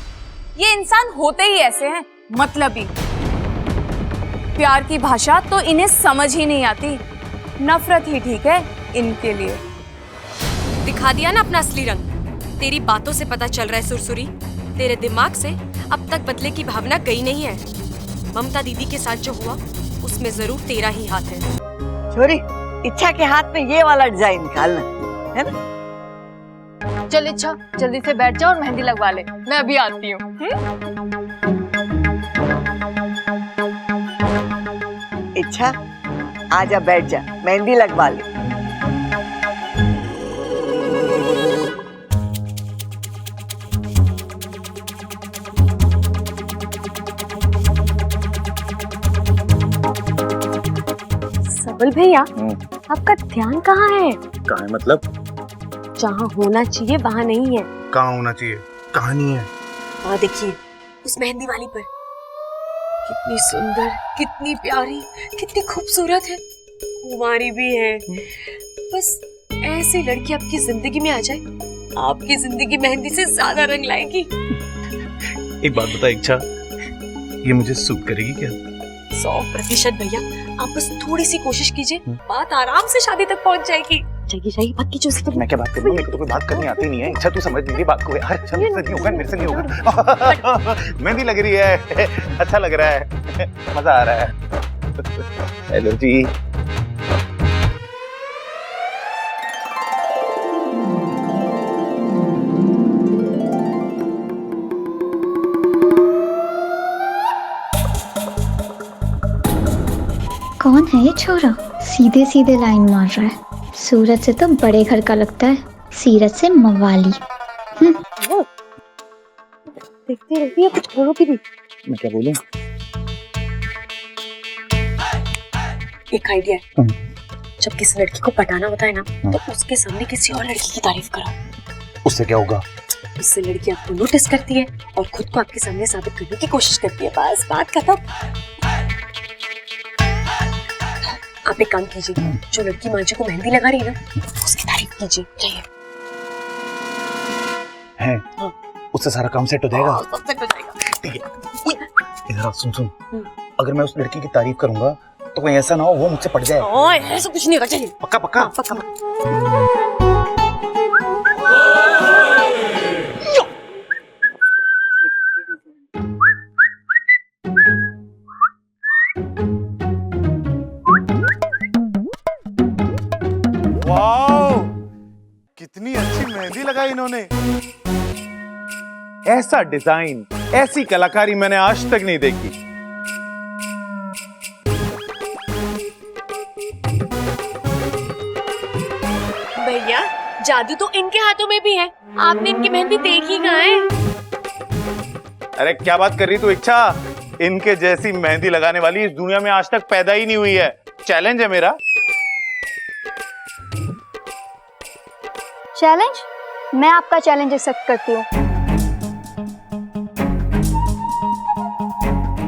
ये इंसान होते ही ऐसे हैं, मतलबी। प्यार की भाषा तो इन्हें समझ ही नहीं आती, नफरत ही ठीक है इनके लिए। दिखा दिया ना अपना असली रंग। तेरी बातों से पता चल रहा है सुरसुरी, तेरे दिमाग से अब तक बदले की भावना गई नहीं है। ममता दीदी के साथ जो हुआ उसमें जरूर तेरा ही हाथ है। छोरी, इच्छा के हाथ में ये वाला डिजाइन निकालना है ना? चल इच्छा, जल्दी से बैठ जा और मेहंदी लगवा ले, मैं अभी आती हूँ। इच्छा, आजा बैठ जा, मेहंदी लगवा ले। सबल भैया, आपका ध्यान कहाँ है? कहाँ है मतलब? जहाँ होना चाहिए वहाँ नहीं है। कहाँ होना चाहिए? कहाँ नहीं है? वहाँ देखिए, उस मेहंदी वाली पर। कितनी सुंदर, कितनी प्यारी, कितनी खूबसूरत है। कुंवारी भी है। बस ऐसी लड़की आपकी जिंदगी में आ जाए, आपकी जिंदगी मेहंदी से ज्यादा रंग लाएगी। एक बात बता इच्छा, ये मुझे सूट करेगी क्या? 100% भैया, आप बस थोड़ी सी कोशिश कीजिए, बात आराम से शादी तक पहुंच जाएगी। जाएगी बात कीजिए उससे। मैं क्या बात करूं? मेरे को तो कोई बात करनी आती नहीं है। इच्छा, तू समझ मेरी बात को यार। अच्छा, मेरे से नहीं होगा, मेरे से नहीं होगा। मेहंदी लग रही है, अच्छा लग रहा है, मजा आ रहा है। हेलो जी। ये छोरा सीधे सीधे लाइन मार रहा है। सूरज से तो बड़े घर का लगता है, सीरत से मवाली। देखती रहती है, कुछ बोलो भी नहीं। मैं क्या बोलूं? एक आइडिया है, जब किसी लड़की को पटाना होता है ना, तो उसके सामने किसी और लड़की की तारीफ करो। उससे क्या होगा? उससे लड़की आपको नोटिस करती है और खुद को आपके सामने साबित करने की कोशिश करती है। बस बात खत्म। आप एक काम कीजिए, जो लड़की मांझी को मेहंदी लगा रही है ना, उसकी तारीफ कीजिए। चाहिए है? हाँ। उससे सारा काम सेट हो जाएगा। सब सेट हो जाएगा। ठीक है। इधर सुन, अगर मैं उस लड़की की तारीफ करूंगा तो कहीं ऐसा ना हो वो मुझसे पट जाए। ओए, ऐसा कुछ नहीं होगा। चाहिए पक्का पक्का? हाँ, पक्का। वाओ, कितनी अच्छी मेहंदी लगाई इन्होंने। ऐसा डिजाइन, ऐसी कलाकारी मैंने आज तक नहीं देखी। भैया, जादू तो इनके हाथों में भी है। आपने इनकी मेहंदी देखी कहाँ है? अरे क्या बात कर रही तू इच्छा? इनके जैसी मेहंदी लगाने वाली इस दुनिया में आज तक पैदा ही नहीं हुई है। चैलेंज है मेरा। चैलेंज? मैं आपका चैलेंज एक्सेप्ट करती हूँ।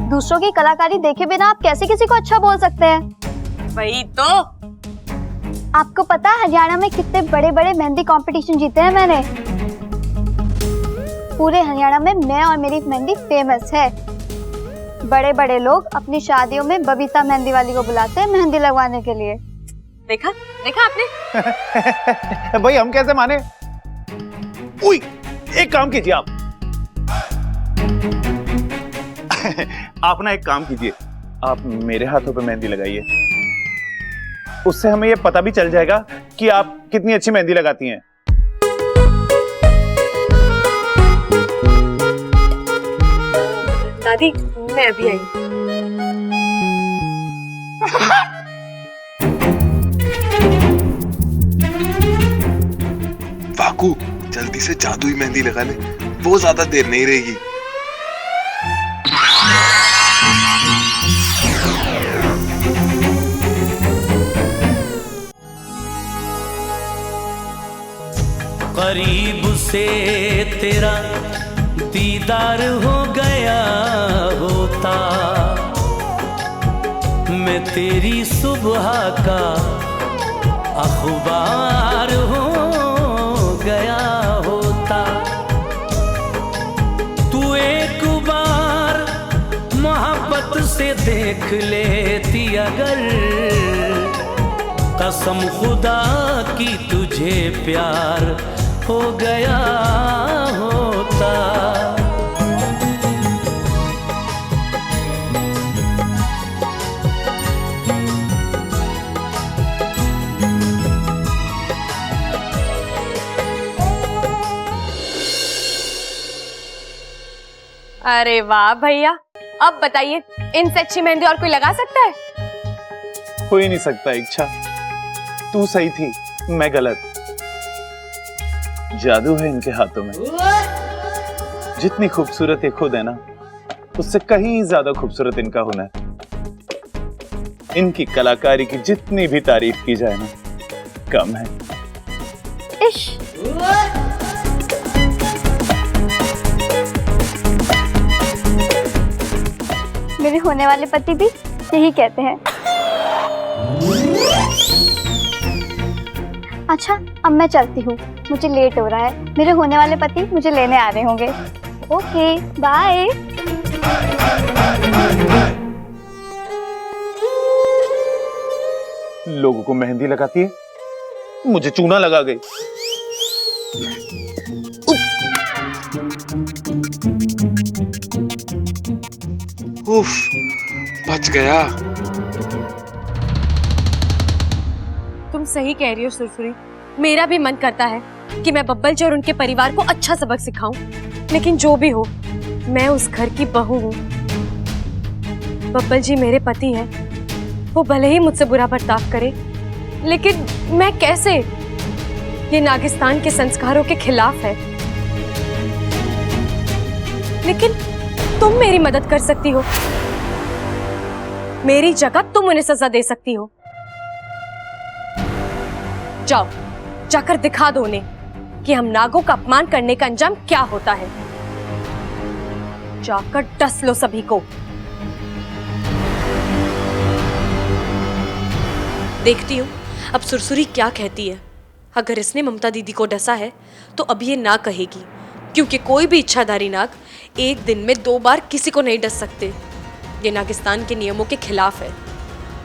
दूसरों की कलाकारी देखे बिना आप कैसे किसी को अच्छा बोल सकते हैं? वही तो। आपको पता है हरियाणा में कितने बड़े बड़े मेहंदी कंपटीशन जीते हैं मैंने। पूरे हरियाणा में मैं और मेरी मेहंदी फेमस है। बड़े बड़े लोग अपनी शादियों में बबीता मेहंदी वाली को बुलाते हैं मेहंदी लगवाने के लिए। देखा देखा आपने? भाई हम कैसे माने? उई, एक काम कीजिए आप। आप ना एक काम कीजिए, आप मेरे हाथों पे मेहंदी लगाइए। उससे हमें ये पता भी चल जाएगा कि आप कितनी अच्छी मेहंदी लगाती हैं। दादी, मैं अभी आई। वाकू, जल्दी से जादुई मेहंदी लगा ले, वो ज्यादा देर नहीं रहेगी। करीब से तेरा दीदार हो गया होता, मैं तेरी सुबह का अखबार हो गया होता। तू एक बार मोहब्बत से देख लेती अगर, कसम खुदा की तुझे प्यार हो गया होता। अरे वाह भैया, अब बताइए इनसे अच्छी मेहंदी और कोई लगा सकता है? हो ही नहीं सकता इच्छा। तू सही थी, मैं गलत। जादू है इनके हाथों में। जितनी खूबसूरत ये खुद है ना, उससे कहीं ज्यादा खूबसूरत इनका हुनर। इनकी कलाकारी की जितनी भी तारीफ की जाए ना, कम है। इश। मेरे होने वाले पति भी यही कहते हैं। अच्छा, अब मैं चलती हूँ, मुझे लेट हो रहा है। मेरे होने वाले पति मुझे लेने आ रहे होंगे। Okay, bye. लोगों को मेहंदी लगाती है, मुझे चूना लगा गई। उफ, बच गया। तुम सही कह रही हो सुरसुरी, मेरा भी मन करता है कि मैं बब्बल जी और उनके परिवार को अच्छा सबक सिखाऊं, लेकिन जो भी हो, मैं उस घर की बहू हूँ। बब्बल जी मेरे पति हैं वो भले ही मुझसे बुरा बर्ताव करे, लेकिन मैं कैसे? ये नागिस्तान के संस्कारों के खिलाफ है। लेकिन तुम मेरी मदद कर सकती हो। मेरी जगह तुम उन्हें सजा दे सकती हो। जाओ, जाकर दिखा दो उन्हें कि हम नागों का अपमान करने का अंजाम क्या होता है। जाकर डस लो सभी को। देखती हूँ अब सुरसुरी क्या कहती है। अगर इसने ममता दीदी को डसा है तो अब ये ना कहेगी, क्योंकि कोई भी इच्छाधारी नाग एक दिन में 2 बार किसी को नहीं डस सकते। ये नागिस्तान के नियमों के खिलाफ है।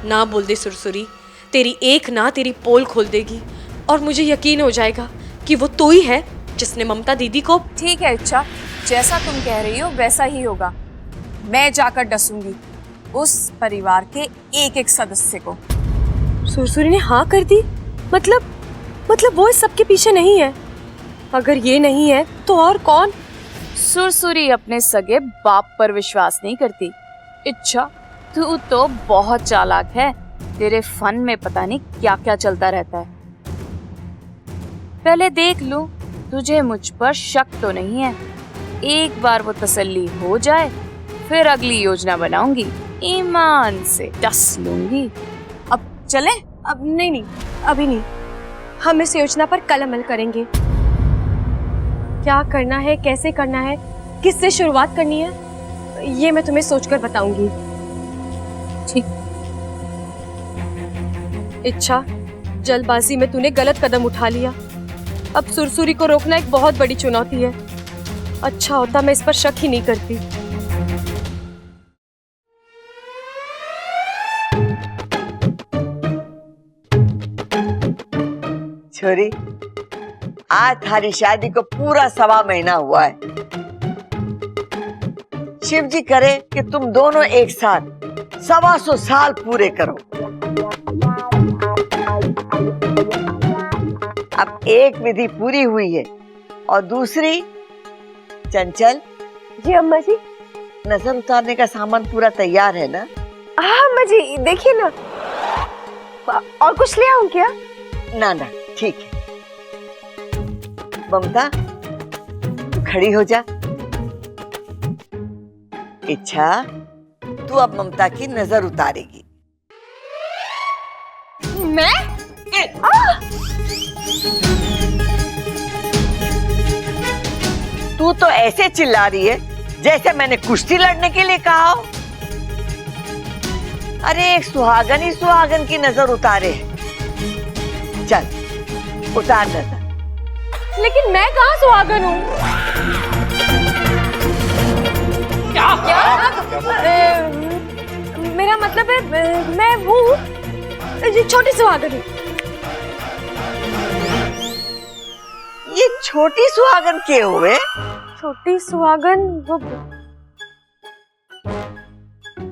ना बोल दे सुरसुरी, तेरी एक ना तेरी पोल खोल देगी और मुझे यकीन हो जाएगा कि वो तू ही है जिसने ममता दीदी को। ठीक है इच्छा, जैसा तुम कह रही हो वैसा ही होगा। मैं जाकर डसूंगी उस परिवार के एक एक सदस्य को। सुरसुरी ने हाँ कर दी? मतलब वो इस सब के पीछे नहीं है? अगर ये नहीं है तो और कौन? सुरसुरी अपने सगे बाप पर विश्वास नहीं करती। इच्छा, तू तो बहुत चालाक है। तेरे फन में पता नहीं क्या क्या चलता रहता है। पहले देख लूं तुझे मुझ पर शक तो नहीं है। एक बार वो तसल्ली हो जाए फिर अगली योजना बनाऊंगी, ईमान से डस लूंगी। अब चले? अब नहीं, अभी नहीं। हम इस योजना पर कल अमल करेंगे। क्या करना है, कैसे करना है, किससे शुरुआत करनी है, ये मैं तुम्हें सोचकर बताऊंगी। ठीक। इच्छा, जल्दबाजी में तूने गलत कदम उठा लिया। अब सुरसुरी को रोकना एक बहुत बड़ी चुनौती है। अच्छा होता मैं इस पर शक ही नहीं करती। छोरी, आज थारी शादी को पूरा 1.25 महीना हुआ है। शिव जी करे कि तुम दोनों एक साथ 125 साल पूरे करो। अब एक विधि पूरी हुई है और दूसरी, चंचल जी अम्मा जी, नजर उतारने का सामान पूरा तैयार है ना? हाँ अम्मा जी, देखिए ना। और कुछ ले आऊं क्या? ना ना, ठीक है। ममता, खड़ी हो जा। इच्छा, तू अब ममता की नजर उतारेगी। मैं? तू तो ऐसे चिल्ला रही है जैसे मैंने कुश्ती लड़ने के लिए कहा हो। अरे एक सुहागन ही सुहागन की नजर उतारे। चल उतार नजर। लेकिन मैं कहाँ सुहागन हूँ? क्या? मेरा मतलब है मैं हूँ छोटी सुहागन हूँ। ये छोटी सुहागन के हुए? छोटी सुहागन वो।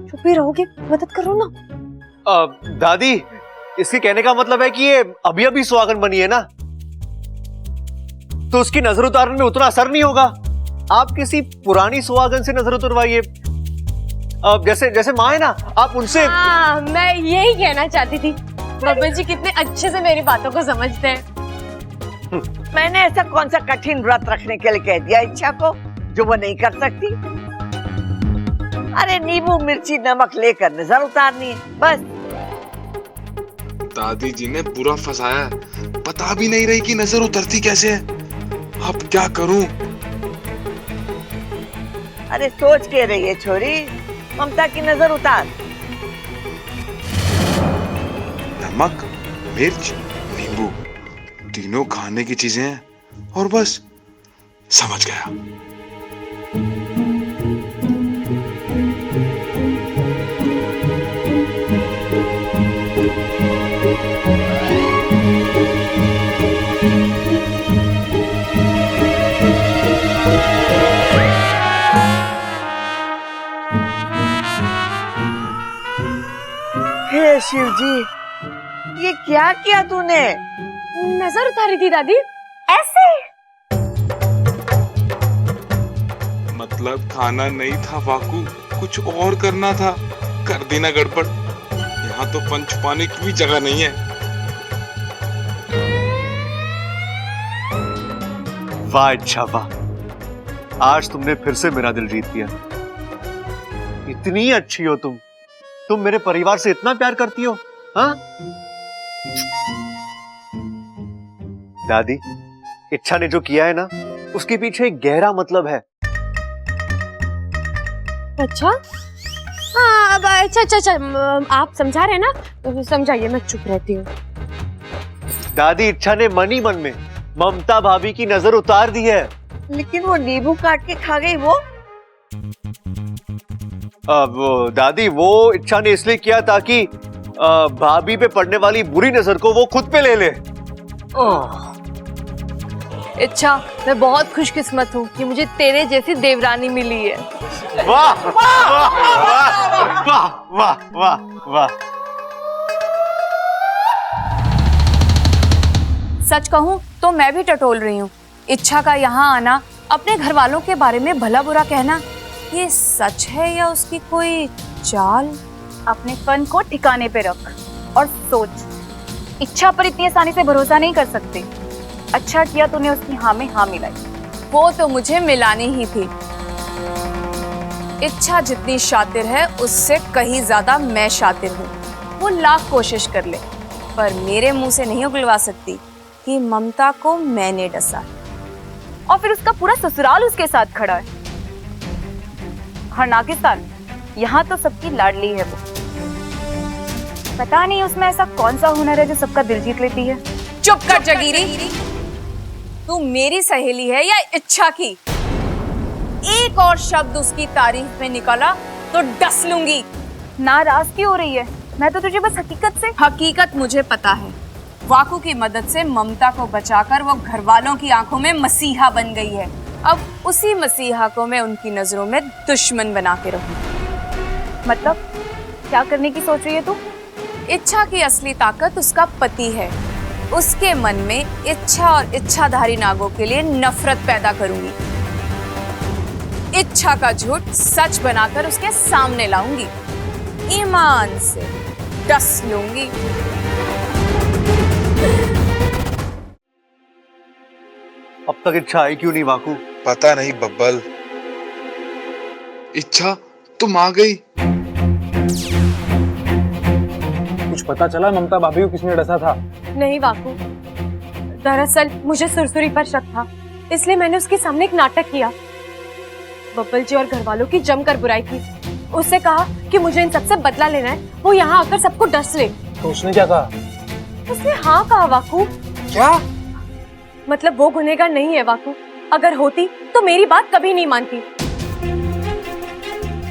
चुप ही रहोगे? मदद करो ना। दादी, इसके कहने का मतलब है कि ये अभी अभी सुहागन बनी है ना, तो उसकी नजर उतारने में उतना असर नहीं होगा। आप किसी पुरानी सुहागन से नजर उतरवाइए, जैसे माँ है ना, आप उनसे। हाँ, मैं यही कहना चाहती थी। बब्बल जी कितने अच्छे से मेरी बातों को समझते हैं। मैंने ऐसा कौन सा कठिन व्रत रखने के लिए कह दिया इच्छा को जो वो नहीं कर सकती? अरे नींबू मिर्ची नमक लेकर नजर उतारनी है बस। दादी जी ने पूरा फंसाया है, बता भी नहीं रही कि नजर उतरती कैसे है। अब क्या करूं? अरे सोच के रही है छोरी, ममता की नजर उतार। नमक, मिर्च, नींबू, तीनों खाने की चीजें हैं और बस समझ गया। हे शिव जी, ये क्या किया तूने? नजर उतारी थी दादी, ऐसे। मतलब खाना नहीं था वाकू, कुछ और करना था। कर दी ना गड़बड़। यहाँ तो फन छुपाने की भी जगह नहीं है। वाह अच्छा वाह, आज तुमने फिर से मेरा दिल जीत लिया। इतनी अच्छी हो तुम मेरे परिवार से इतना प्यार करती हो। हाँ दादी, इच्छा ने जो किया है ना, उसके पीछे एक गहरा मतलब है। अच्छा हाँ, अब अच्छा आप समझा रहे हैं ना, तो समझाइए, मैं चुप रहती हूँ। दादी, इच्छा ने मन ही मन में ममता भाभी की नजर उतार दी है। लेकिन वो नींबू काट के खा गई वो। अब दादी, वो इच्छा ने इसलिए किया ताकि भाभी पे पड़ने वाली बुरी नजर को वो खुद पे ले ले। इच्छा, मैं बहुत खुशकिस्मत हूँ कि मुझे तेरे जैसी देवरानी मिली है। वाह वाह वाह वाह वाह वाह। सच कहूँ तो मैं भी टटोल रही हूँ। इच्छा का यहाँ आना, अपने घर वालों के बारे में भला बुरा कहना, ये सच है या उसकी कोई चाल? अपने फन को ठिकाने पे रख और सोच। इच्छा पर इतनी आसानी से भरोसा नहीं कर सकते। अच्छा किया तूने उसकी हाँ में हाँ मिलाई। वो तो मुझे मिलानी ही थी। इच्छा जितनी शातिर है उससे कहीं ज्यादा मैं शातिर हूँ। वो लाख कोशिश कर ले, पर मेरे मुंह से नहीं उगलवा सकती कि ममता को मैंने डसा। और फिर उसका पूरा ससुराल उसके साथ खड़ा है। हर नागिस्तान, यहाँ तो सबकी लाडली है वो। पता नहीं उसमें ऐसा कौन सा हुनर है जो सबका दिल जीत लेती है। चुप कर जगीरी, तू मेरी सहेली है या इच्छा की? एक और शब्द उसकी तारीफ में निकला तो डस लूंगी। नाराज क्यों हो रही है? मैं तो तुझे बस हकीकत मुझे पता है। वाकू की मदद से ममता को बचाकर वो घर वालों की आंखों में मसीहा बन गई है। अब उसी मसीहा को मैं उनकी नजरों में दुश्मन बना के रहूं। मतलब क्या करने की सोच रही है तू? इच्छा की असली ताकत उसका पति है। उसके मन में इच्छा और इच्छाधारी नागों के लिए नफरत पैदा करूंगी। इच्छा का झूठ सच बनाकर उसके सामने लाऊंगी। ईमान से डस लूंगी। अब तक इच्छा आई क्यों नहीं वाकू? पता नहीं बब्बल। इच्छा तुम आ गई। कुछ पता चला ममता भाभी को किसने डसा था? नहीं वाकू, दरअसल मुझे सुरसुरी पर शक था, इसलिए मैंने उसके सामने एक नाटक किया। बब्बल जी और घर वालों की जमकर बुराई की। उससे कहा कि मुझे इन सबसे बदला लेना है, वो यहाँ आकर सबको डस ले। तो उसने क्या कहा? उसने हाँ कहा वाकू। क्या? मतलब वो गुनहगार नहीं है वाकू, अगर होती तो मेरी बात कभी नहीं मानती।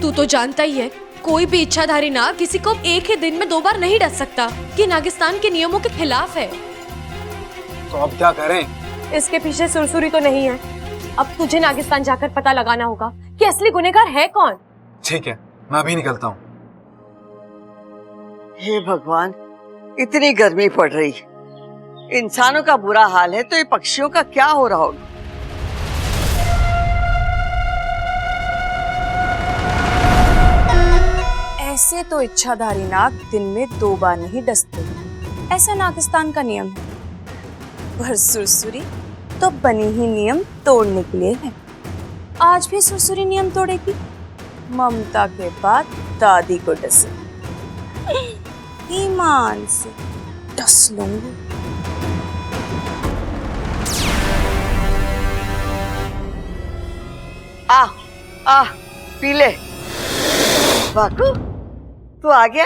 तू तो जानता ही है, कोई भी इच्छाधारी नाग किसी को एक ही दिन में 2 बार नहीं डस सकता, कि नागिस्तान के नियमों के खिलाफ है। तो अब क्या करें? इसके पीछे सुरसुरी तो नहीं है। अब तुझे नागिस्तान जाकर पता लगाना होगा कि असली गुनहगार है कौन। ठीक है, मैं अभी निकलता हूँ। हे भगवान, इतनी गर्मी पड़ रही, इंसानों का बुरा हाल है तो ये पक्षियों का क्या हो रहा होगा। ऐसे तो इच्छाधारी नाग दिन में 2 बार नहीं डसते, ऐसा नागिस्तान का नियम है। पर सुरसुरी तो बनी ही नियम तोड़ने के लिए है। आज भी सुरसुरी नियम तोड़ेगी। ममता के बाद दादी को डसे, ईमान से डस लूंगी। आ पी ले। वाकू, तू आ गया?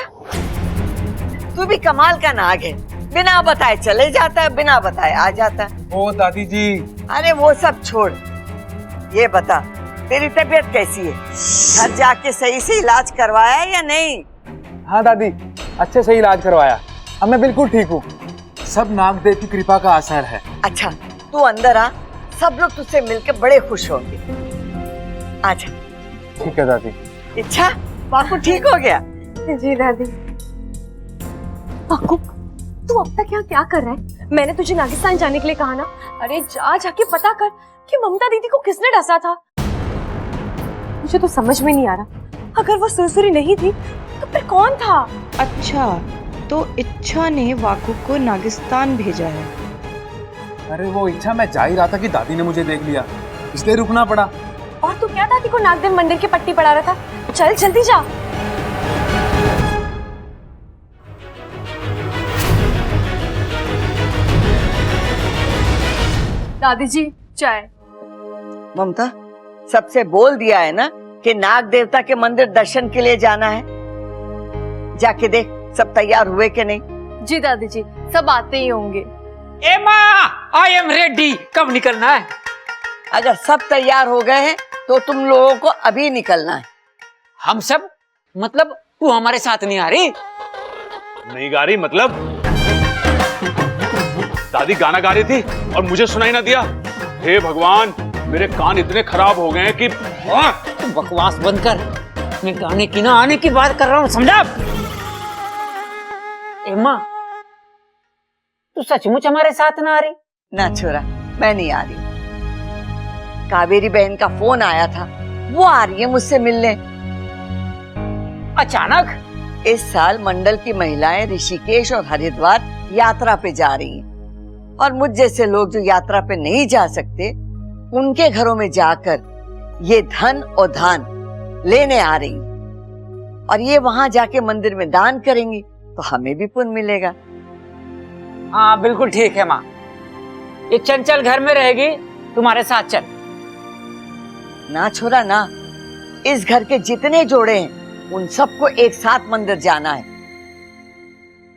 तू भी कमाल का नाग है, बिना बताए चले जाता है, बिना बताए आ जाता है। ओ दादी जी। अरे वो सब छोड़, ये बता तेरी तबीयत कैसी है? घर जाके सही से इलाज करवाया या नहीं? हाँ दादी, अच्छे से इलाज करवाया, अब मैं बिल्कुल ठीक हूँ। सब नागदेव की कृपा का असर है। अच्छा तू अंदर आ, सब लोग तुझसे मिलकर बड़े खुश होंगे। आजा। ठीक है दादी। इच्छा, वाकू ठीक हो गया? जी दादी। वाकू, तू अब तक यहाँ क्या कर रहा है? मैंने तुझे नागिस्तान जाने के लिए कहा ना। अरे जाके पता कर कि ममता दीदी को किसने डसा था। मुझे तो समझ में नहीं आ रहा, अगर वो सुरसुरी नहीं थी तो फिर कौन था? अच्छा, तो इच्छा ने वाकु को नागिस्तान भेजा है। अरे वो इच्छा, मैं जा ही रहा था कि दादी ने मुझे देख लिया, इसलिए रुकना पड़ा। और तू क्या दादी को नागदेव मंदिर की पट्टी पढ़ा रहा था? चल जल्दी जा। दादी जी चाय। ममता, सबसे बोल दिया है ना कि नाग देवता के मंदिर दर्शन के लिए जाना है। जाके देख सब तैयार हुए कि नहीं। जी दादी जी, सब आते ही होंगे। ए माँ, आई एम रेडी। कब निकलना है? अगर सब तैयार हो गए हैं तो तुम लोगों को अभी निकलना है। हम सब? मतलब तू हमारे साथ नहीं आ रही? नहीं गा रही मतलब? दादी गाना गा रही थी और मुझे सुनाई ना दिया। हे भगवान, मेरे कान इतने खराब हो गए हैं कि तू बकवास बंद कर। मैं गाने की ना आने की बात कर रहा हूँ, समझा? ए माँ, तू सचमुच हमारे साथ ना आ रही? ना छोरा, मैं नहीं आ रही। कावेरी बहन का फोन आया था, वो आ रही है मुझसे मिलने। अचानक? इस साल मंडल की महिलाएं ऋषिकेश और हरिद्वार यात्रा पे जा रही हैं और मुझ जैसे लोग जो यात्रा पे नहीं जा सकते, उनके घरों में जाकर ये धन और दान लेने आ रही हैं। और ये वहां जाके मंदिर में दान करेंगी तो हमें भी पुण्य मिलेगा। हाँ बिल्कुल ठीक है माँ। ये चंचल घर में रहेगी, तुम्हारे साथ चल। ना छोरा ना, इस घर के जितने जोड़े हैं उन सबको एक साथ मंदिर जाना है,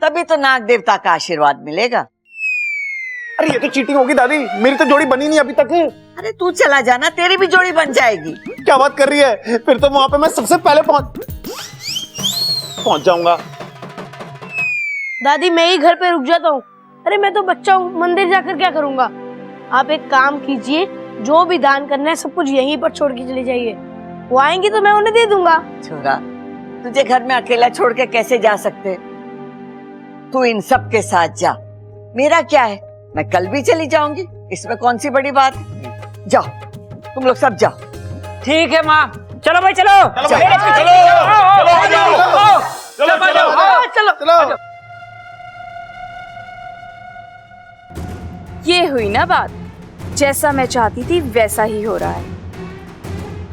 तभी तो नाग देवता का आशीर्वाद मिलेगा। अरे ये तो चीटिंग होगी दादी, मेरी तो जोड़ी बनी नहीं अभी तक। अरे तू चला जाना, तेरी भी जोड़ी बन जाएगी। क्या बात कर रही है? फिर तो वहां पे मैं सबसे पहले पहुंच जाऊंगा। दादी मैं ही घर पे रुक जाता हूँ। अरे मैं तो बच्चा हूँ, मंदिर जाकर क्या करूँगा? आप एक काम कीजिए, जो भी दान करना है सब कुछ यहीं पर छोड़ के चले जाइए। वो आएंगी तो मैं उन्हें दे दूंगा। छोरा, तुझे घर में अकेला छोड़ के कैसे जा सकते? तू इन सब के साथ जा। मेरा क्या है, मैं कल भी चली जाऊंगी, इसमें कौन सी बड़ी बात है। जाओ, तुम लोग सब जाओ। ठीक है माँ, चलो भाई चलो। चलो। ये हुई ना बात, जैसा मैं चाहती थी वैसा ही हो रहा है।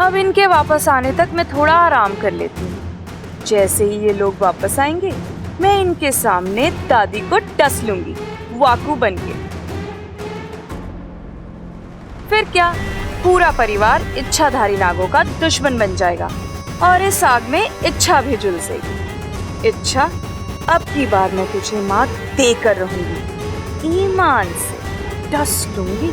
अब इनके वापस आने तक मैं थोड़ा आराम कर लेती हूँ। जैसे ही ये लोग वापस आएंगे, मैं इनके सामने दादी को डस लूंगी, वाकू बनके। फिर क्या, पूरा परिवार इच्छाधारी नागों का दुश्मन बन जाएगा और इस आग में इच्छा भी झुलसेगी। इच्छा, अब की बार मैं तुझे मात देकर रहूंगी, ईमान से डस लूंगी।